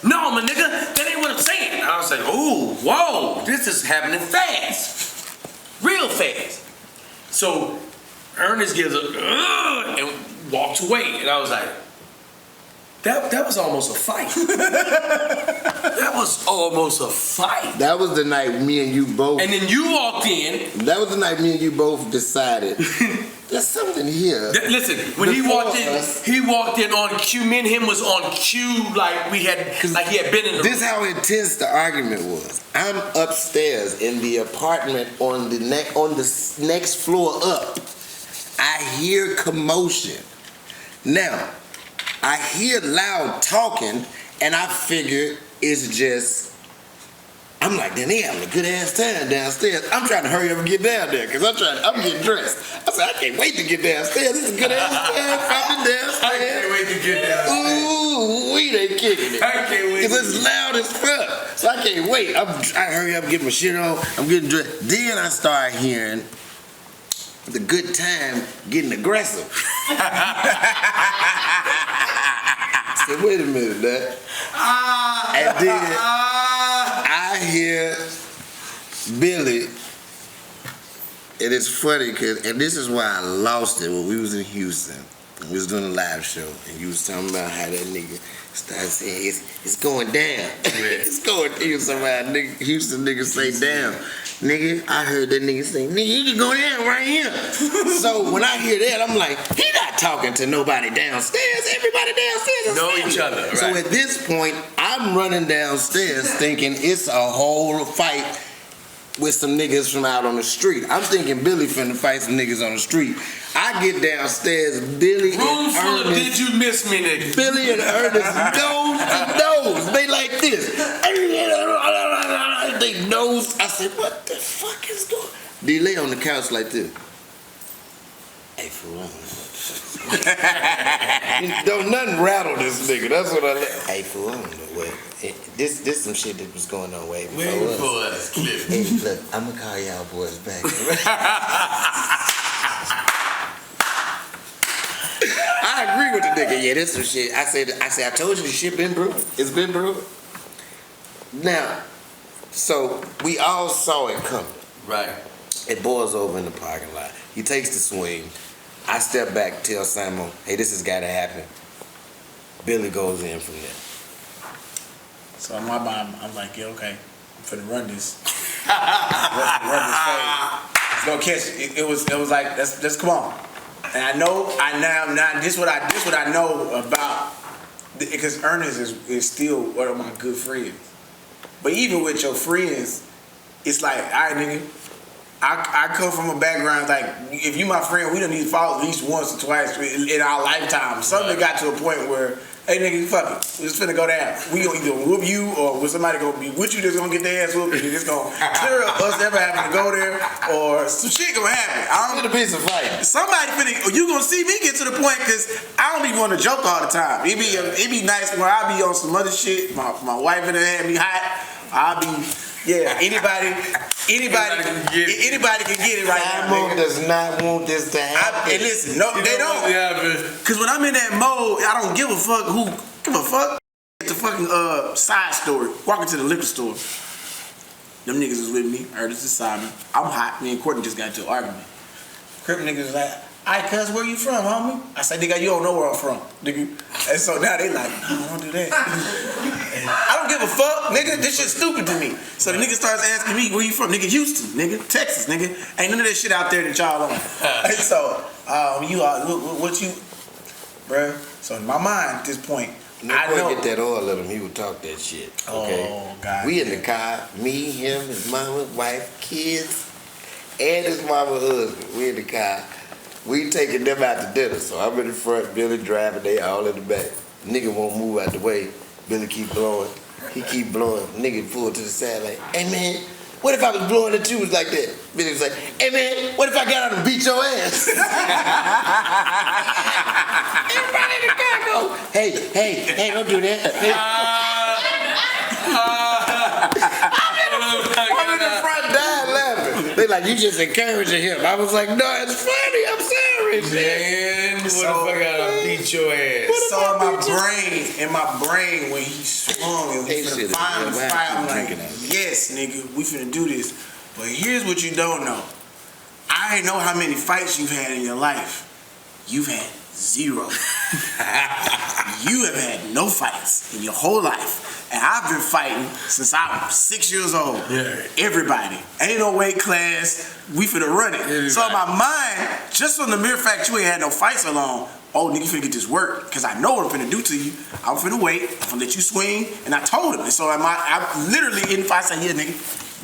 No, my nigga, that ain't what I'm saying. I was like, ooh, whoa, this is happening fast. Real fast. So Ernest gives a, and walks away. And I was like, that was almost a fight. That was almost a fight. That was the night me and you both. And then you walked in. That was the night me and you both decided. There's something here. Listen, when he walked in on cue. Me and him was on cue, like he had been in the. This is how intense the argument was. I'm upstairs in the apartment on the next floor up. I hear commotion. Now, I hear loud talking, and I figure it's just. I'm like, then they having a good ass time downstairs. I'm trying to hurry up and get down there because I'm getting dressed. I said, I can't wait to get downstairs. This is a good ass time. Popping downstairs. I can't wait to get downstairs. Ooh, they kicking it. I can't wait. Because it's loud as fuck. So I can't wait. I hurry up, get my shit on. I'm getting dressed. Then I start hearing the good time getting aggressive. I said, wait a minute, Dad. And then I hear Billy, and it's funny, and this is why I lost it when we was in Houston. We was doing a live show, and you was talking about how that nigga started saying, it's going down. It's going down. Somebody, Houston nigga say down. Nigga, I heard that nigga say, nigga, you can go down right here. So when I hear that, I'm like, he not talking to nobody downstairs. Everybody downstairs is know each other. Right. So at this point, I'm running downstairs thinking it's a whole fight with some niggas from out on the street. I'm thinking Billy finna fight some niggas on the street. I get downstairs, Billy room and full Ernest. Of did you miss me, nigga? Billy and Ernest nose to nose. They like this. They nose. I said, what the fuck is going on? They lay on the couch like this. Hey, for real. Don't nothing rattle this nigga. That's what I like. Hey, for real. This some shit that was going on way before us. Hey, look, I'm gonna call y'all boys back. I agree with the nigga. Yeah, this some shit. I said, I told you the shit been brewing. It's been brewing. Now, So we all saw it coming. Right. It boils over in the parking lot. He takes the swing. I step back, tell Simon, hey, this has got to happen. Billy goes in from there. So in my mind, I'm like, yeah, okay, I'm finna run this. Run this fade. It's gonna catch. It was like, let's come on. And I know, this what I know about, because Ernest is still one of my good friends. But even with your friends, it's like, all right, nigga, I come from a background, like, if you my friend, we don't need to follow at least once or twice in our lifetime. Something got to a point where, hey, nigga, fuck it, we just finna go down. We gonna either whoop you or with somebody gonna be with you that's gonna get their ass whooped and it's gonna clear up us ever having to go there, or some shit gonna happen. It'll be some fighting. Somebody finna, you gonna see me get to the point, cause I don't be wanting to joke all the time. It be nice when I be on some other shit. My wife in the hand be hot. I'll be, yeah. Anybody can get it right now. Simon does not want this to happen. And listen, no, they don't. Cause when I'm in that mode, I don't give a fuck who give a fuck. It's a fucking side story. Walking to the liquor store. Them niggas is with me. Ernest is Simon. I'm hot. Me and Courtney just got into an argument. Crip niggas was like, alright, cuz, where you from, homie? I said, nigga, you don't know where I'm from, nigga. And so now they like, no, don't do that. I don't give a fuck, nigga. This shit's stupid to me. So the nigga starts asking me, where you from? Nigga, Houston, nigga, Texas, nigga. Ain't none of that shit out there that y'all on. And so, you are, what you, bruh. So in my mind at this point, I know. Get that oil in him, he would talk that shit. Okay? Oh, God. We in the car, me, him, his mama, wife, kids, and his mama husband. We in the car. We taking them out to dinner. So I'm in the front, Billy driving, they all in the back. Nigga won't move out the way. Billy keep blowing. He keep blowing. Nigga pull to the side like, hey man, what if I was blowing at you like that? Billy was like, hey man, what if I got out and beat your ass? Everybody in the car go, hey, don't do that. I'm in the front dying laughing. They like, you just encouraging him. I was like, no, it's funny. I'm serious. Man, what if I gotta beat your ass? So in my brain, when he swung and we finna find the fight, I'm like, yes, nigga, we finna do this. But here's what you don't know. I know how many fights you've had in your life. You've had 0. You have had no fights in your whole life. And I've been fighting since I was 6 years old. Yeah. Everybody. Ain't no weight class. We finna run it. Everybody. So in my mind, just on the mere fact you ain't had no fights alone, oh, nigga, you finna get this work. Because I know what I'm finna do to you. I'm finna wait. I'm finna let you swing. And I told him. And so I literally, in fight, I said, yeah, nigga,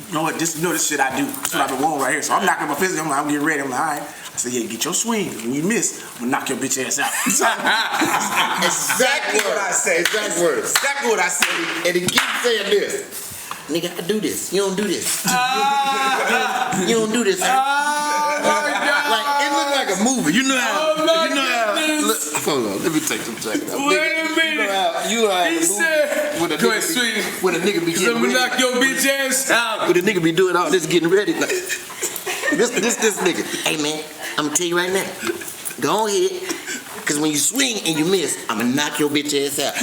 you know what? This shit I do. That's what I've been wanting right here. So I'm knocking my fist. I'm getting ready. I'm like, all right. I said, yeah, get your swing. When you miss, I'm gonna knock your bitch ass out. Exactly what I said. Exact words. Exactly what I said. And he keeps saying this. Nigga, I do this. You don't do this. You don't do this. Like, it looked like a movie. You know how. Look, hold on, let me take some seconds. Wait a minute. You know how He said, when a nigga be getting I'm gonna ready. knock your bitch ass out. When a nigga be doing all this getting ready. Like, this nigga. Hey man, I'm gonna tell you right now. Go ahead. Cause when you swing and you miss, I'm gonna knock your bitch ass out.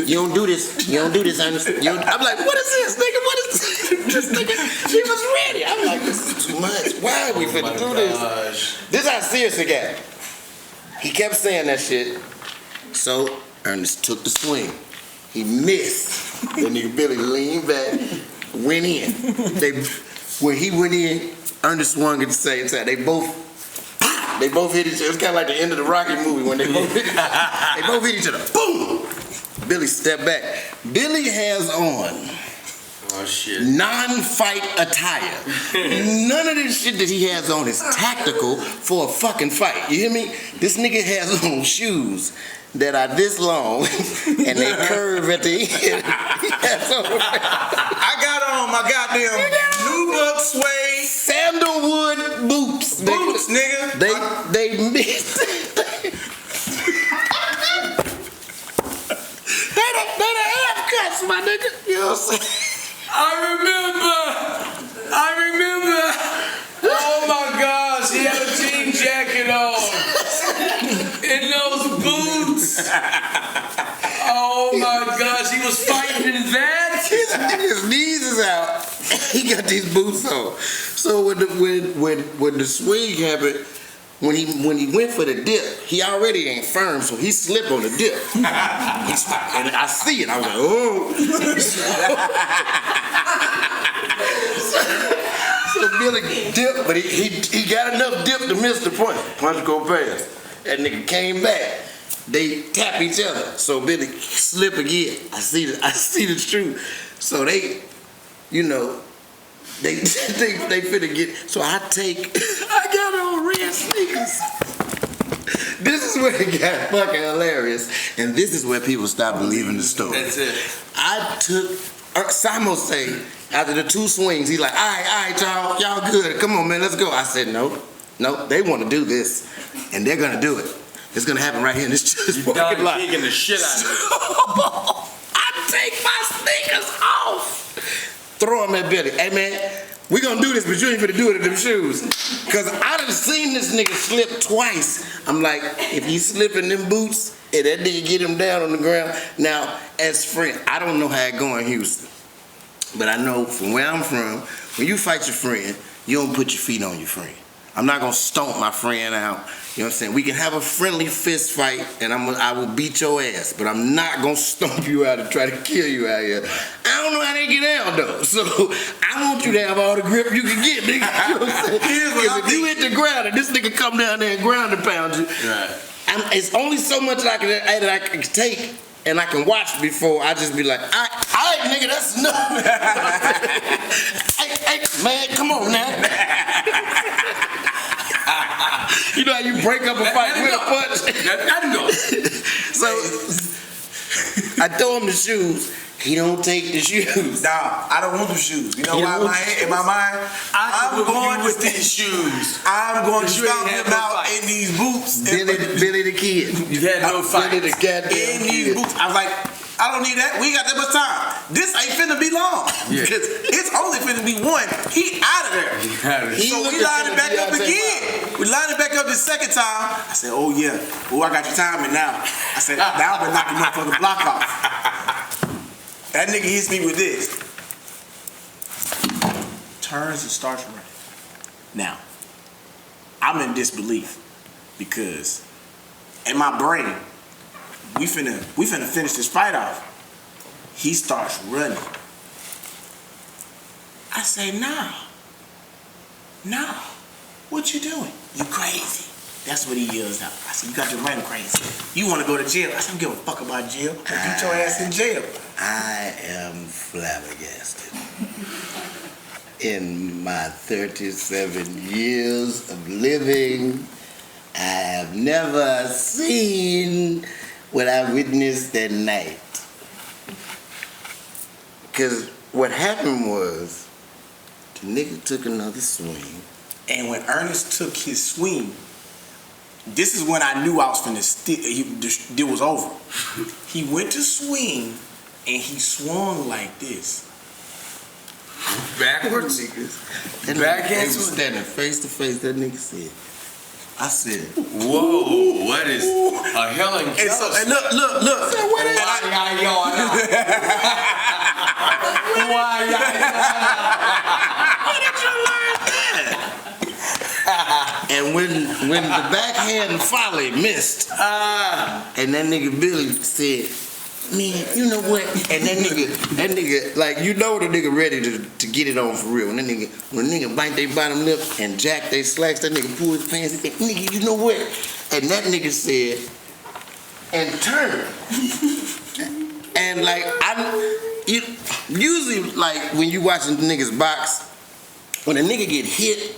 You don't do this. You don't do this. I'm like, what is this, nigga? What is this? This nigga, she was ready. I'm like, this is too much. Why are we finna do this? This how serious it got. He kept saying that shit. So Ernest took the swing. He missed. Then nigga Billy leaned back, went in. When he went in, Ernest swung at the same time. They both hit each other. It's kind of like the end of the Rocky movie when they both hit each other. Boom! Billy stepped back. Billy has on non-fight attire. None of this shit that he has on is tactical for a fucking fight. You hear me? This nigga has on shoes that are this long and they curve at the end. I got on my goddamn Nubuck suede sandalwood boots. Nigga. They missed. they the half cuts, my nigga. You know what I'm saying? I remember. Oh my gosh, he had a jean jacket on. In those boots. Oh my gosh, he was fighting in that? His knees is out. he got these boots on. So when the swing happened, when he went for the dip, he already ain't firm, so he slipped on the dip. And I see it. I was like, oh. So Billy dipped, but he got enough dip to miss the punch. Punch go past. That nigga came back. They tap each other. So Billy slip again. I see the shoe. So they, you know, they finna get. So I got on red sneakers. This is where it got fucking hilarious, and this is where people stop believing the story. That's it. I took Samo say after the 2 swings, he like, all right, y'all good. Come on, man, let's go. I said, no, they want to do this, and they're gonna do it. It's gonna happen right here in this parking lot. Kicking the shit out of it. I take my sneakers off, throw them at Billy. Hey man, we gonna do this, but you ain't finna do it in them shoes. Cause I done seen this nigga slip twice. I'm like, if he slip in them boots, and that nigga get him down on the ground. Now, as friend, I don't know how it go in Houston, but I know from where I'm from, when you fight your friend, you don't put your feet on your friend. I'm not gonna stomp my friend out. You know what I'm saying? We can have a friendly fist fight, and I will beat your ass, but I'm not gonna stomp you out and try to kill you out here. I don't know how they get out though, so I want you to have all the grip you can get, nigga. You know what I'm saying? Because if you hit the ground and this nigga come down there and ground and pound you, right. It's only so much that I can take and I can watch before I just be like, all right, nigga, that's enough. hey, man, come on now. You know how you break up a fight with a punch? So I throw him the shoes. He don't take the shoes. Nah, I don't want the shoes. You know why? In my mind, I'm going with these shoes. I'm going to stomp him out in these boots. Billy the Kid. You've had no fight. Billy the goddamn in these boots. I was like, I don't need that. We ain't got that much time. This ain't finna be long. Yeah. Because it's only finna be one. He out of there. So we lined it back up again. We lined it back up the second time. I said, oh yeah. Oh, I got your timing now. I said, now I'm gonna knock your motherfucking block off. That nigga hits me with this. Turns and starts running. Now, I'm in disbelief because in my brain, we finna finish this fight off. He starts running. I say, nah. What you doing? You crazy. That's what he yells out. I said, you got your mind crazy. You want to go to jail? I said, I don't give a fuck about jail. I'll beat your ass in jail. I am flabbergasted. In my 37 years of living, I have never seen what I witnessed that night. Because what happened was, the nigga took another swing. And when Ernest took his swing, this is when I knew I was finna the deal was over. He went to swing and he swung like this. Backwards? That nigga was standing face to face. That nigga said, I said, whoa, what is a Helen Keller? And so, and look. Why And when the backhand volley missed, and that nigga Billy said, man, you know what? And that nigga, like, you know the nigga ready to get it on for real. When the nigga bite their bottom lip and jack they slacks, that nigga pull his pants and say, nigga, you know what? And that nigga said, and turn. And like, usually like when you watching niggas box, when a nigga get hit,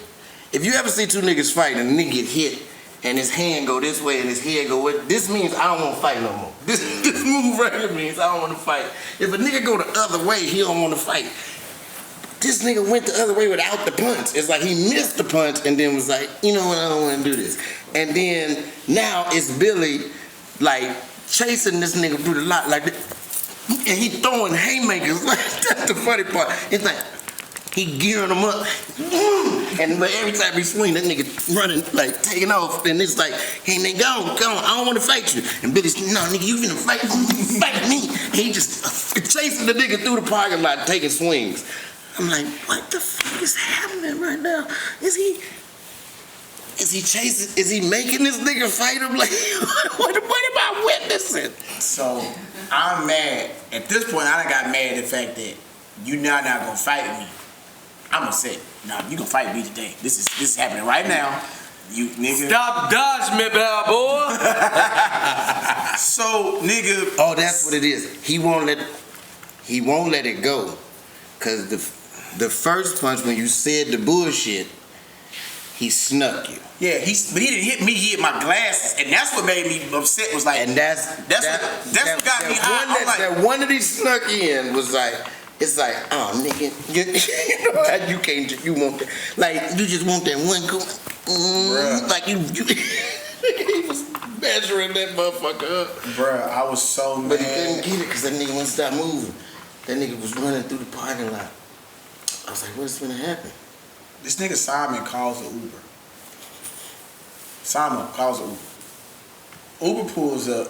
if you ever see two niggas fight and a nigga get hit and his hand go this way and his head go with, this means I don't want to fight no more. This move right here means I don't want to fight. If a nigga go the other way, he don't want to fight. This nigga went the other way without the punch. It's like he missed the punch and then was like, you know what, I don't want to do this. And then now it's Billy like chasing this nigga through the lot like this. And he throwing haymakers. Like, that's the funny part. It's like, he gearing them up. But every time he swing, that nigga running, like, taking off. And it's like, hey, nigga, go on, I don't want to fight you. And Billy's, no, nigga, you finna fight me. He just chasing the nigga through the parking lot, taking swings. I'm like, what the fuck is happening right now? Is he chasing? Is he making this nigga fight him? Like, what am I witnessing? So I'm mad. At this point, I done got mad at the fact that you now not gonna fight me. I'm gonna say, nah, you gonna fight me today. This is happening right now. You nigga. Stop dodging me, bad boy. So nigga. Oh, that's what it is. He won't let it go. Cause the first punch when you said the bullshit, he snuck you. Yeah, but he didn't hit me. He hit my glasses, and that's what made me upset. Was like, And that's what got me high. I'm like, that one that he snuck in was like, it's like, oh nigga, you know how you can't, you want that, like you just want that one cool, like you he was measuring that motherfucker up. Bruh, I was so mad. But he couldn't get it because that nigga wouldn't stop moving. That nigga was running through the parking lot. I was like, what's gonna happen? This nigga Simon calls an Uber. Simon calls an Uber. Uber pulls up.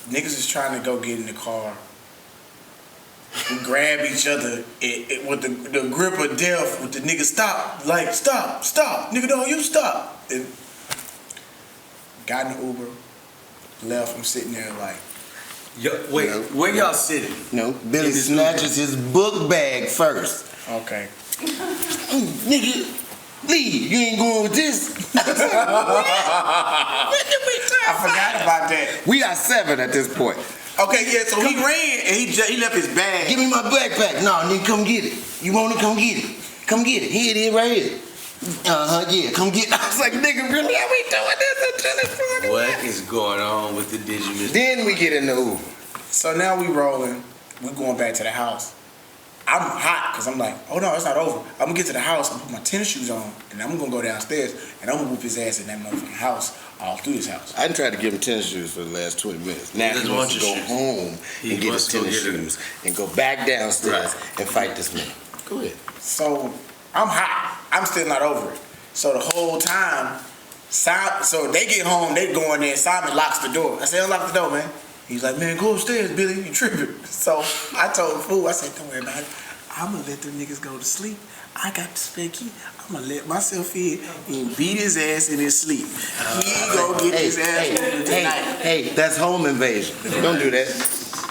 Niggas is trying to go get in the car. We grab each other with the grip of death. With the nigga stop, like stop, nigga, no, you stop. And got in the Uber, left. I'm sitting there like. Yo, wait, where y'all sitting? No, Billy snatches his book bag first. Okay. Nigga, leave. You ain't going with this. What did we I forgot about that. We got 7 at this point. Okay, yeah, so he ran and he left his bag. Give me my backpack. No, nigga, come get it. You want it? Come get it. Come get it. Here it is right here. Yeah, come get it. I was like, nigga, really? How we doing this? What is going on with the Digimus? Then we get in the Uber. So now we rolling. We going back to the house. I'm hot because I'm like, oh no, it's not over. I'm gonna get to the house and put my tennis shoes on, and I'm gonna go downstairs and I'm gonna whoop his ass in that motherfucking house, all through his house. I tried to give him tennis shoes for the last 20 minutes. Now he wants to go home and get his tennis shoes and go back downstairs and fight this man. Go ahead. So I'm hot. I'm still not over it. So the whole time, so they get home, they go in there, Simon locks the door. I said, unlock the door, man. He's like, man, go upstairs, Billy, you tripping. So I told the fool, I said, don't worry about it. I'm going to let them niggas go to sleep. I got the spare key. I'm going to let myself in and beat his ass in his sleep. He going to get his ass tonight. Hey, that's home invasion. Don't do that.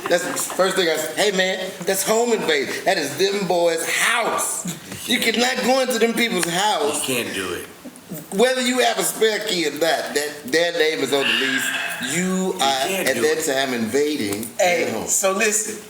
That's the first thing I said. Hey, man, that's home invasion. That is them boys' house. You cannot go into them people's house. You can't do it. Whether you have a spare key or not, their name is on the lease. You are at that time invading. Hey, so listen,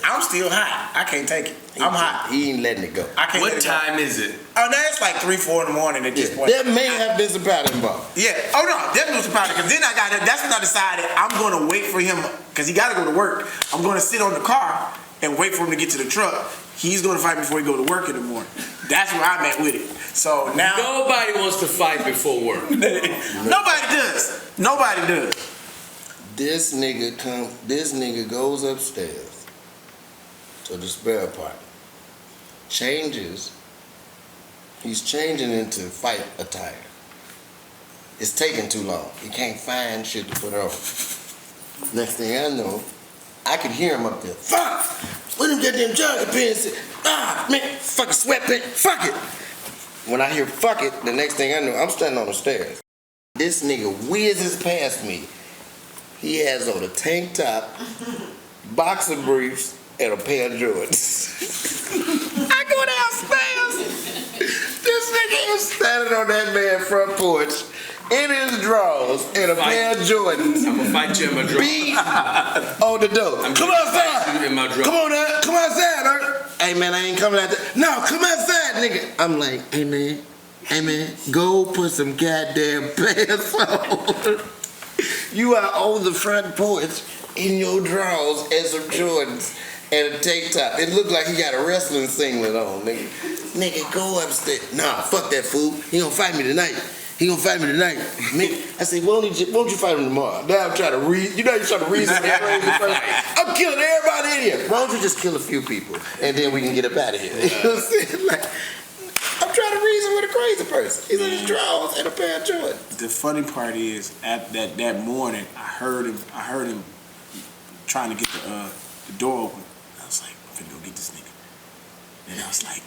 I'm still hot. I can't take it. I'm hot. He ain't letting it go. I can't. What time is it? Oh, no, it's like 3, 4 in the morning at this point. There may have been some powder involved. Yeah. Oh no, definitely was some powder. Because then that's when I decided I'm gonna wait for him because he got to go to work. I'm gonna sit on the car and wait for him to get to the truck. He's gonna fight before he go to work in the morning. That's where I'm at with it. So now Nobody wants to fight before work. Nobody does. Nobody does. This nigga goes upstairs to the spare part. Changes. He's changing into fight attire. It's taking too long. He can't find shit to put on. Next thing I know, I can hear him up there. Fuck! Where them goddamn jogging pants? Ah, man, fucking sweatpants. Fuck it! When I hear fuck it, the next thing I know, I'm standing on the stairs. This nigga whizzes past me. He has on a tank top, boxer briefs, and a pair of Jordans. I go downstairs. This nigga is standing on that man's front porch in his drawers and a pair of Jordans. I'm gonna fight you in my drawers. Beat on the door. Come outside. In my drawers. Come on, come outside, Art. Hey man, I ain't coming out there. No, come outside, nigga. I'm like, hey man, go put some goddamn pants on. You are on the front porch in your drawers and some Jordans and a tank top. It looked like he got a wrestling singlet on, nigga. Nigga, go upstairs. Nah, fuck that fool. He gonna fight me tonight. Me, I said, why don't you fight him tomorrow? Now I'm trying to read. You know you trying to reason first. I'm killing everybody in here. Why don't you just kill a few people and then we can get up out of here? You know what I'm saying? Like, I'm trying to reason with a crazy person. He's in his drawers and a pair of Jordans. The funny part is, at that morning, I heard him trying to get the door open. I was like, I'm finna go get this nigga. And I was like,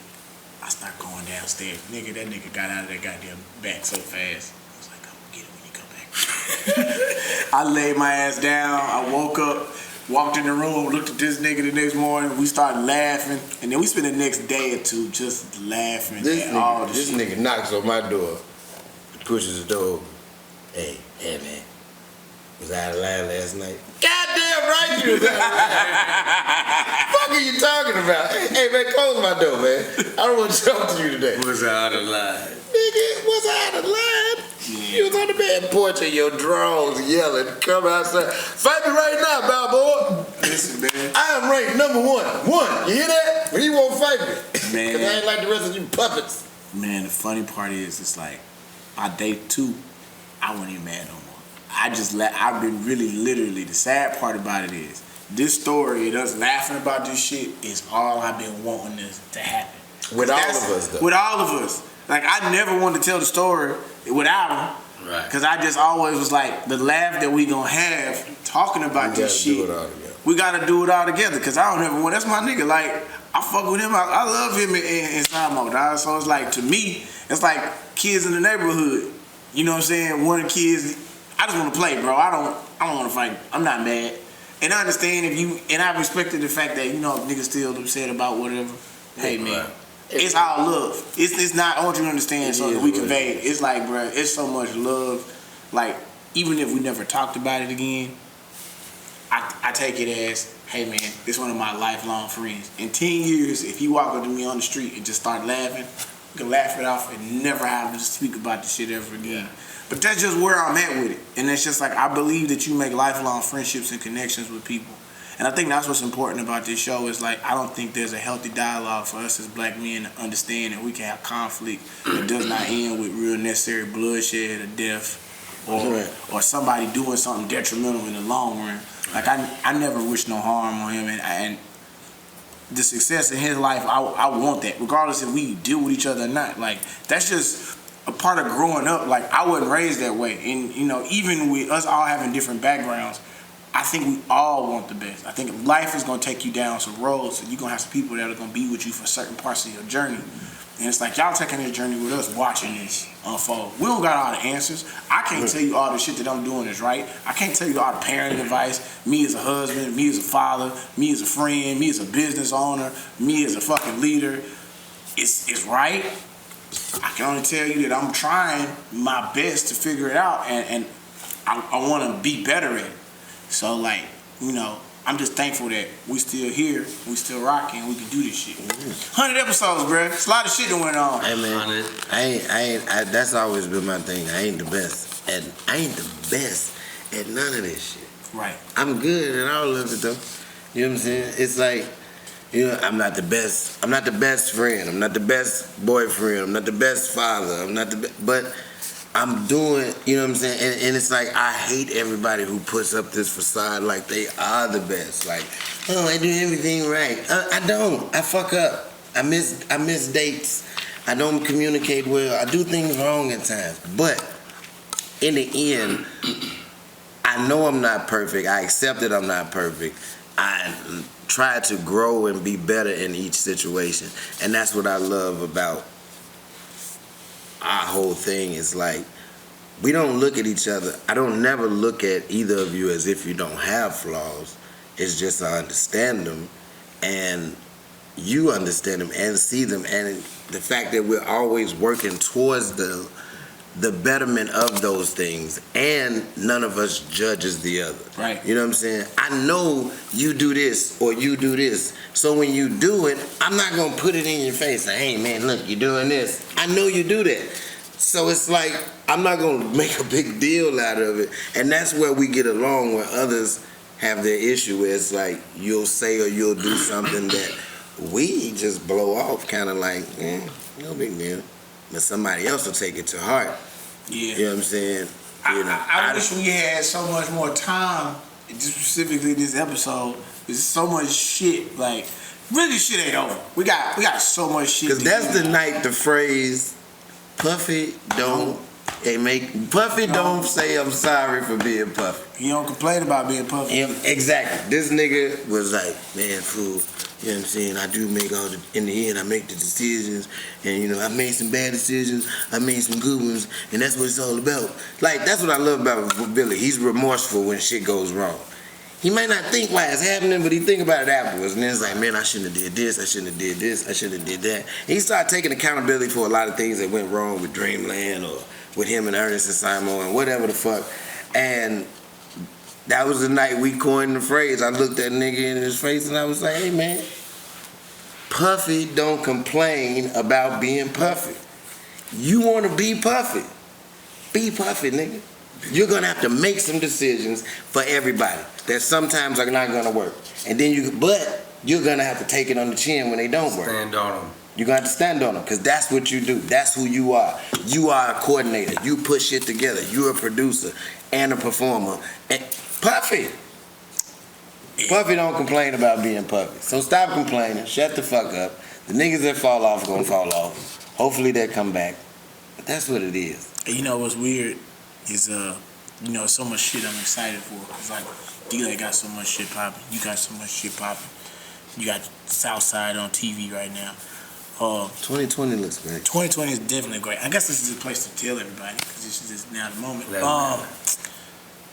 I start going downstairs. Nigga, that nigga got out of that goddamn back so fast. I was like, I'm gonna get it when you come back. I laid my ass down. I woke up, walked in the room, looked at this nigga the next morning. We started laughing. And then we spent the next day or two just laughing at all the shit. This nigga knocks on my door, pushes the door open. Hey man, was I out of line last night? Goddamn right you was out of line. What are you talking about? Hey man, close my door, man. I don't want to talk to you today. Was I out of line? Nigga, was I out of line? Yeah. You was on the back porch of your drawers yelling, come outside. Fight me right now, Balboa. Listen, man. I am ranked number one. You hear that? But he won't fight me. Man. Because I ain't like the rest of you puppets. Man, the funny part is, it's like, by day 2, I wasn't even mad no more. I've been really, literally, the sad part about it is, this story and us laughing about this shit is all I've been wanting this to happen. With all of us, though. With all of us. Like, I never wanted to tell the story without him. Right. Because I just always was like, the laugh that we gonna have talking about this shit. We gotta do it all together. Because I don't ever want, that's my nigga. Like, I fuck with him. I love him in Samo, dog. So it's like, to me, it's like kids in the neighborhood. You know what I'm saying? One of the kids, I just want to play, bro. I don't want to fight. I'm not mad. And I understand if you, and I respected the fact that, you know, if niggas still upset about whatever. Hey, man. It's all love. It's not, I want you to understand so that we convey it. It's like, bro, it's so much love. Like, even if we never talked about it again, I take it as, hey man, this one of my lifelong friends. In 10 years, if you walk up to me on the street and just start laughing, you can laugh it off and never have to speak about this shit ever again. But that's just where I'm at with it. And it's just like, I believe that you make lifelong friendships and connections with people. And I think that's what's important about this show is like, I don't think there's a healthy dialogue for us as black men to understand that we can have conflict that does not end with real necessary bloodshed or death or somebody doing something detrimental in the long run. Like, I never wish no harm on him, and the success in his life, I want that, regardless if we deal with each other or not. Like, that's just a part of growing up. Like, I wasn't raised that way, and you know, even with us all having different backgrounds, I think we all want the best. I think life is gonna take you down some roads, and you're gonna have some people that are gonna be with you for certain parts of your journey. And it's like, y'all taking this journey with us, watching this unfold. We don't got all the answers. I can't tell you all the shit that I'm doing is right. I can't tell you all the parenting advice. Me as a husband, me as a father, me as a friend, me as a business owner, me as a fucking leader. It's right. I can only tell you that I'm trying my best to figure it out, and I want to be better at it. So, like, you know, I'm just thankful that we still here, we still rocking, we can do this shit. 100 episodes, bruh. It's a lot of shit that went on. Hey man, I that's always been my thing. I ain't the best at none of this shit. Right. I'm good at all of it though. You know what I'm saying? It's like, you know, I'm not the best. I'm not the best friend. I'm not the best boyfriend. I'm not the best father. I'm not the best, but I'm doing, you know what I'm saying? And it's like, I hate everybody who puts up this facade like they are the best. Like, oh, I do everything right. I don't. I fuck up. I miss dates. I don't communicate well. I do things wrong at times. But in the end, I know I'm not perfect. I accept that I'm not perfect. I try to grow and be better in each situation. And that's what I love about our whole thing. Is like, we don't look at each other. I don't never look at either of you as if you don't have flaws. It's just I understand them, and you understand them and see them, and the fact that we're always working towards the betterment of those things, and none of us judges the other. Right. You know what I'm saying? I know you do this or you do this. So when you do it, I'm not gonna put it in your face. Like, hey man, look, you're doing this. I know you do that. So it's like, I'm not gonna make a big deal out of it. And that's where we get along, where others have their issue, where it's like, you'll say or you'll do something that we just blow off, kind of like, no big deal. But somebody else will take it to heart. Yeah. You know what I'm saying? I wish we had so much more time, just specifically this episode. There's so much shit, like, really shit ain't over. We got so much shit. Because that's the night the phrase, Puffy don't Puffy don't say I'm sorry for being Puffy. He don't complain about being Puffy. Exactly. This nigga was like, man, fool. You know what I'm saying? I do make in the end, I make the decisions. And, you know, I made some bad decisions. I made some good ones. And that's what it's all about. Like, that's what I love about Billy. He's remorseful when shit goes wrong. He might not think why it's happening, but he think about it afterwards. And then it's like, man, I shouldn't have did this. I shouldn't have did this. I shouldn't have did that. And he started taking accountability for a lot of things that went wrong with Dreamland or with him and Ernest and Simon and whatever the fuck. And that was the night we coined the phrase. I looked that nigga in his face and I was like, hey, man, Puffy don't complain about being Puffy. You want to be Puffy. Be Puffy, nigga. You're going to have to make some decisions for everybody that sometimes are not going to work. And then but you're going to have to take it on the chin when they don't work. Stand on them. You're going to have to stand on them because that's what you do. That's who you are. You are a coordinator. You put shit together. You're a producer and a performer. And Puffy. Puffy don't complain about being Puffy. So stop complaining. Shut the fuck up. The niggas that fall off are going to fall off. Hopefully they come back. But that's what it is. And you know what's weird is, you know, so much shit I'm excited for. Because, like, D-Lay got so much shit popping. You got so much shit popping. You got Southside on TV right now. 2020 looks great. 2020 is definitely great. I guess this is a place to tell everybody because this is just now the moment.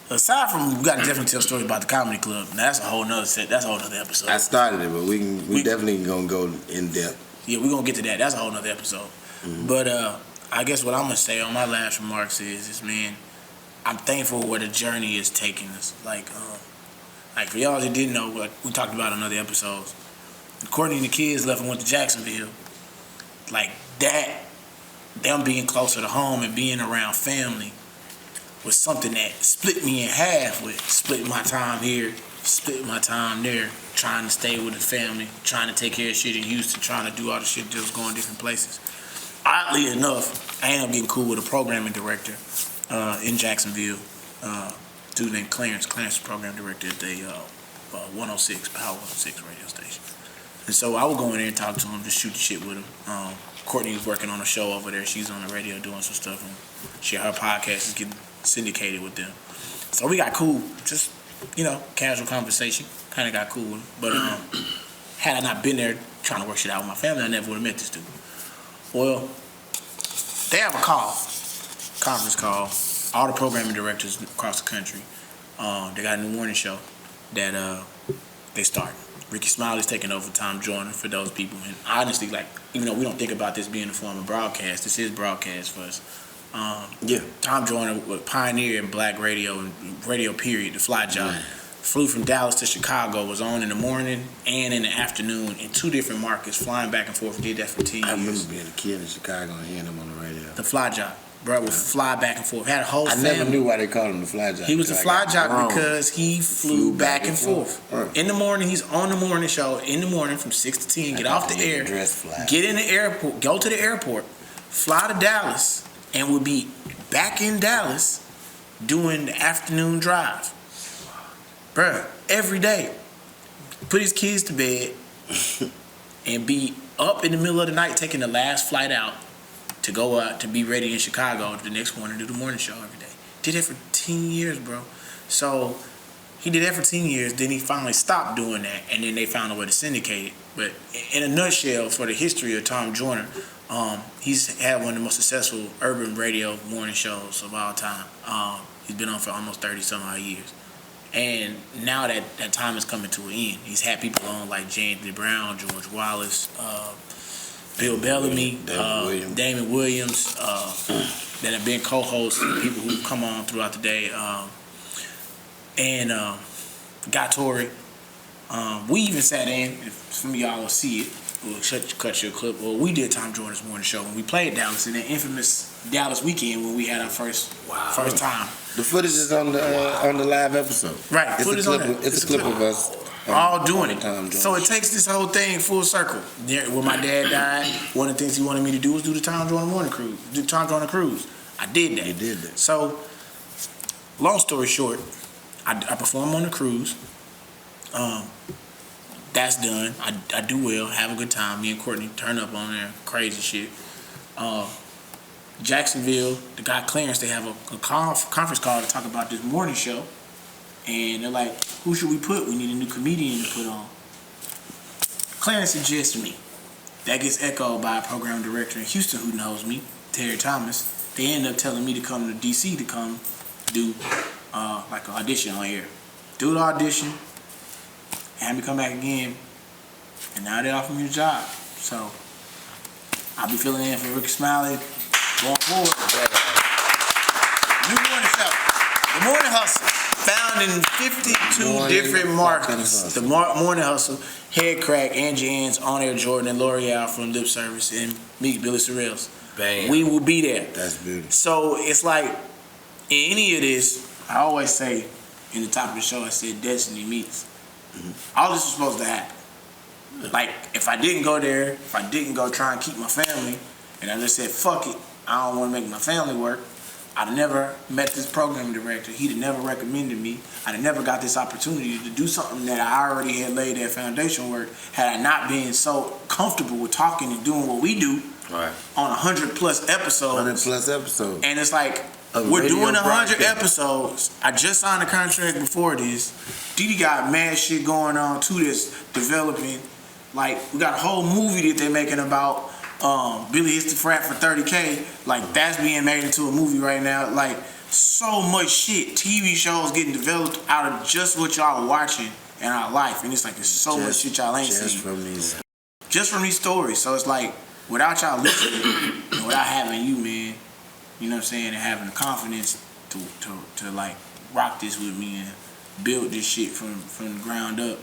Aside from, we got to definitely tell stories about the comedy club. Now that's a whole nother set. That's a whole nother episode. I started it, but we definitely gonna go in depth. Yeah, we're gonna get to that. That's a whole nother episode. Mm-hmm. But I guess what I'm gonna say on my last remarks is man, I'm thankful where the journey is taking us. Like for y'all that didn't know, what we talked about in other episodes. Courtney and the kids left and went to Jacksonville. Like that, them being closer to home and being around family was something that split me in half with split my time here, split my time there, trying to stay with the family, trying to take care of shit in Houston, trying to do all the shit that was going different places. Oddly enough, I ended up getting cool with a programming director in Jacksonville, dude named Clarence. Clarence is program director at the 106, Power 106 radio station. And so I would go in there and talk to him, just shoot the shit with him. Courtney was working on a show over there. She's on the radio doing some stuff, and her podcast is getting syndicated with them. So we got cool, just, you know, casual conversation. Kind of got cool with him. But had I not been there trying to work shit out with my family, I never would have met this dude. Well, they have a conference call, all the programming directors across the country. They got a new morning show that they start. Ricky Smiley's taking over Tom Joyner for those people. And honestly, like, even though we don't think about this being a form of broadcast, this is broadcast for us. Tom Joyner was a pioneer in black radio and radio period, the fly job. Flew from Dallas to Chicago, was on in the morning and in the afternoon in two different markets, flying back and forth. Did that for 10 years. I remember being a kid in Chicago and hearing him on the radio. The fly job. Bro would fly back and forth. Had a whole family. I never knew why they called him the fly job. He was the fly job because he flew back and forth. In the morning, he's on the morning show. In the morning from 6 to 10, get off the air, get in the airport, go to the airport, fly to Dallas, and would be back in Dallas doing the afternoon drive. Bruh, every day. Put his kids to bed and be up in the middle of the night taking the last flight out to go out to be ready in Chicago the next morning to do the morning show every day. Did it for 10 years, bro. So he did that for 10 years, then he finally stopped doing that, and then they found a way to syndicate it. But in a nutshell, for the history of Tom Joyner, he's had one of the most successful urban radio morning shows of all time. He's been on for almost 30-some-odd years. And now that time is coming to an end. He's had people on like James Brown, George Wallace, Bill Bellamy, Damon Williams, that have been co-hosts, people who come on throughout the day, and Guy Torrey. We even sat in, if some of y'all will see it, we'll cut you a clip. Well, we did Tom Joyner's morning show when we played Dallas in that infamous Dallas weekend when we had our first time. The footage is on the live episode. Right, it's a clip of us. All doing it. So it takes this whole thing full circle. When my dad died, one of the things he wanted me to do was do the Tom Joyner morning cruise. Do Tom Joyner cruise. I did that. You did that. So, long story short, I perform on the cruise. That's done. I do well, have a good time. Me and Courtney turn up on there, crazy shit. Jacksonville, the guy Clarence, they have a conference call to talk about this morning show. And they're like, who should we put? We need a new comedian to put on. Clarence suggests me. That gets echoed by a program director in Houston who knows me, Terry Thomas. They end up telling me to come to DC to come do like an audition on air. Do the audition, have me come back again, and now they offer me the job. So I'll be filling in for Ricky Smiley going forward. New morning show, The Morning Hustle, found in 52 different markets. The Morning Hustle, Head Crack, Angie Ann's, On Air Jordan, and L'Oreal from Lip Service, and me, Billy Sorrells. Bam. We will be there. That's beautiful. So it's like, in any of this, I always say, in the top of the show, I said destiny meets. All this was supposed to happen. Like, if I didn't go there, if I didn't go try and keep my family, and I just said, fuck it, I don't want to make my family work, I'd have never met this program director. He'd have never recommended me. I'd have never got this opportunity to do something that I already had laid that foundation work had I not been so comfortable with talking and doing what we do on 100+ episodes. 100+ episodes. And it's like, we're doing 100 episodes. I just signed a contract before this. Didi got mad shit going on too that's developing. Like, we got a whole movie that they're making about Billy hits the frat for 30K. Like, that's being made into a movie right now. Like, so much shit. TV shows getting developed out of just what y'all are watching in our life. And it's like, there's so much shit y'all ain't seen. Just from these stories. So it's like, without y'all listening, and without having you, man, you know what I'm saying, and having the confidence to like rock this with me and build this shit from the ground up,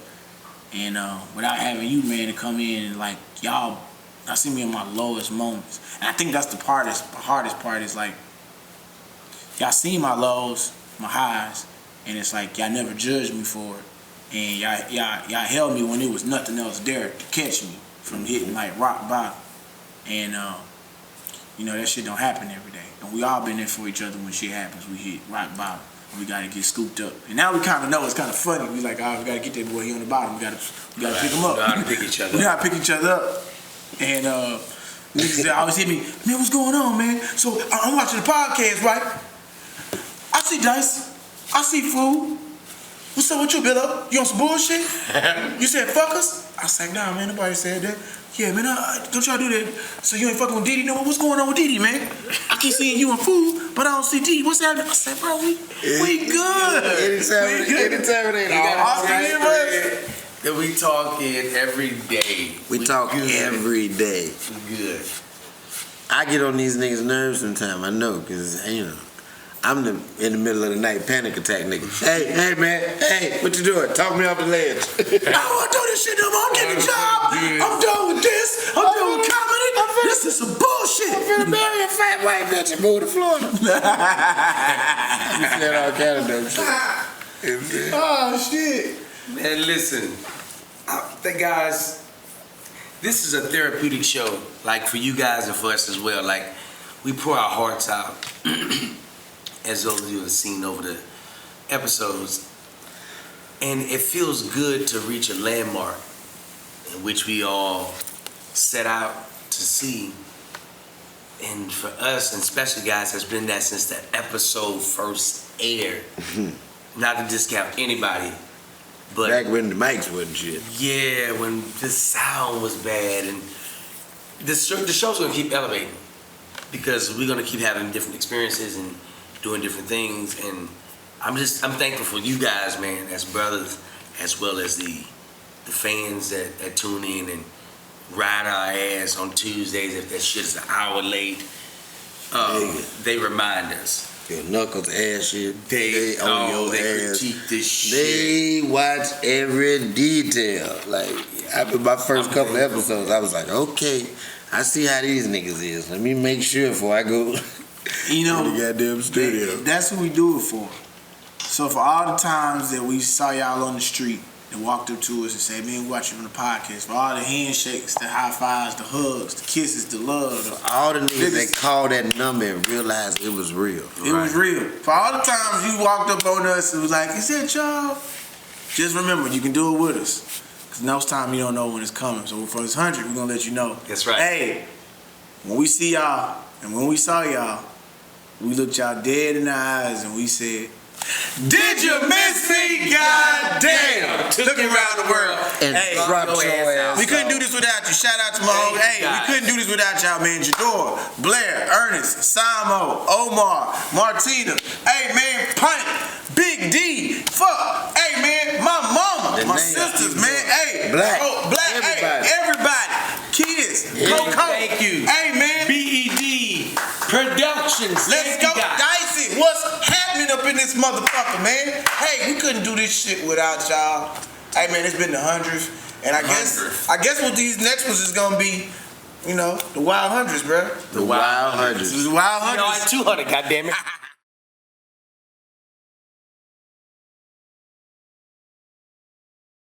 and without having you, man, to come in and like y'all see me in my lowest moments, and I think that's the hardest part is like y'all see my lows, my highs, and it's like y'all never judged me for it, and y'all held me when there was nothing else there to catch me from hitting like rock bottom, and you know, that shit don't happen every day. And we all been there for each other when shit happens. We hit rock bottom. We gotta get scooped up. And now we kind of know it's kind of funny. We like, oh, we gotta get that boy here on the bottom. We gotta pick him up. We gotta pick each other up. We gotta pick each other up. And niggas always hit me, man, what's going on, man? So I'm watching the podcast, right? I see Dice. I see Food. What's up with you, Billo? You on some bullshit? You said fuck us? I said, nah, man, nobody said that. Yeah, man, don't y'all do that. So you ain't fucking with Didi? No, what's going on with Didi, man? I keep seeing you and Food, but I don't see Didi. What's happening? I said, bro, we good. Anytime it ain't that we talking every day. We talk every day. We good. I get on these niggas' nerves sometimes. I know, because, you know, I'm in the middle of the night panic attack nigga. Hey, man. Hey, what you doing? Talk me off the ledge. I don't want to do this shit no more. I'm getting a job. I'm done with this. I'm done with comedy. This is some bullshit. I'm finna marry a fat white bitch and move to Florida. You said all kind of dumb shit. Oh, shit. Man, listen. I think, guys, this is a therapeutic show. Like, for you guys and for us as well. Like, we pour our hearts out. As those of you have seen over the episodes, and it feels good to reach a landmark in which we all set out to see. And for us, and especially guys, has been that since the episode first aired. Not to discount anybody, but back when the mics wasn't shit. Yeah, when the sound was bad, and the show's gonna keep elevating because we're gonna keep having different experiences and doing different things, and I'm thankful for you guys, man, as brothers, as well as the fans that tune in and ride our ass on Tuesdays if that shit is an hour late. They remind us. Your knuckles ass shit. They critique this shit. They watch every detail. Like, after my first couple episodes, I was like, okay, I see how these niggas is. Let me make sure before I go. You know, in the goddamn studio. That's what we do it for. So for all the times that we saw y'all on the street and walked up to us and said, man, we watch you on the podcast, for all the handshakes, the high fives, the hugs, the kisses, the love, all the niggas that called that number and realized it was real. It was real. For all the times you walked up on us and was like, is that y'all? Just remember, you can do it with us. Because most time you don't know when it's coming. So for this 100, we're going to let you know. That's right. Hey, when we see y'all, And when we saw y'all, we looked y'all dead in the eyes and we said, "Did you miss me? Goddamn!" Took it around the world. And hey, dropped your ass we couldn't off. do this without you. Shout out to my whole. Hey, we couldn't do this without y'all, man. Jador, Blair, Ernest, Samo, Omar, Martina. Hey, man, Pint, Big D. Fuck. Hey, man, my mama, my sisters, man. Hey, Black. Black. Everybody. Hey, everybody. Kids. Coco. Thank you. Hey, man. B.E.D Productions. Let's Thank go, you, guys. Dicey. What's happening up in this motherfucker, man? Hey, we couldn't do this shit without y'all. Hey, man, it's been the 100th, and I guess what these next ones is gonna be, you know, the wild hundreds, bro. The wild hundreds. The wild You know, hundreds. I 200, goddammit.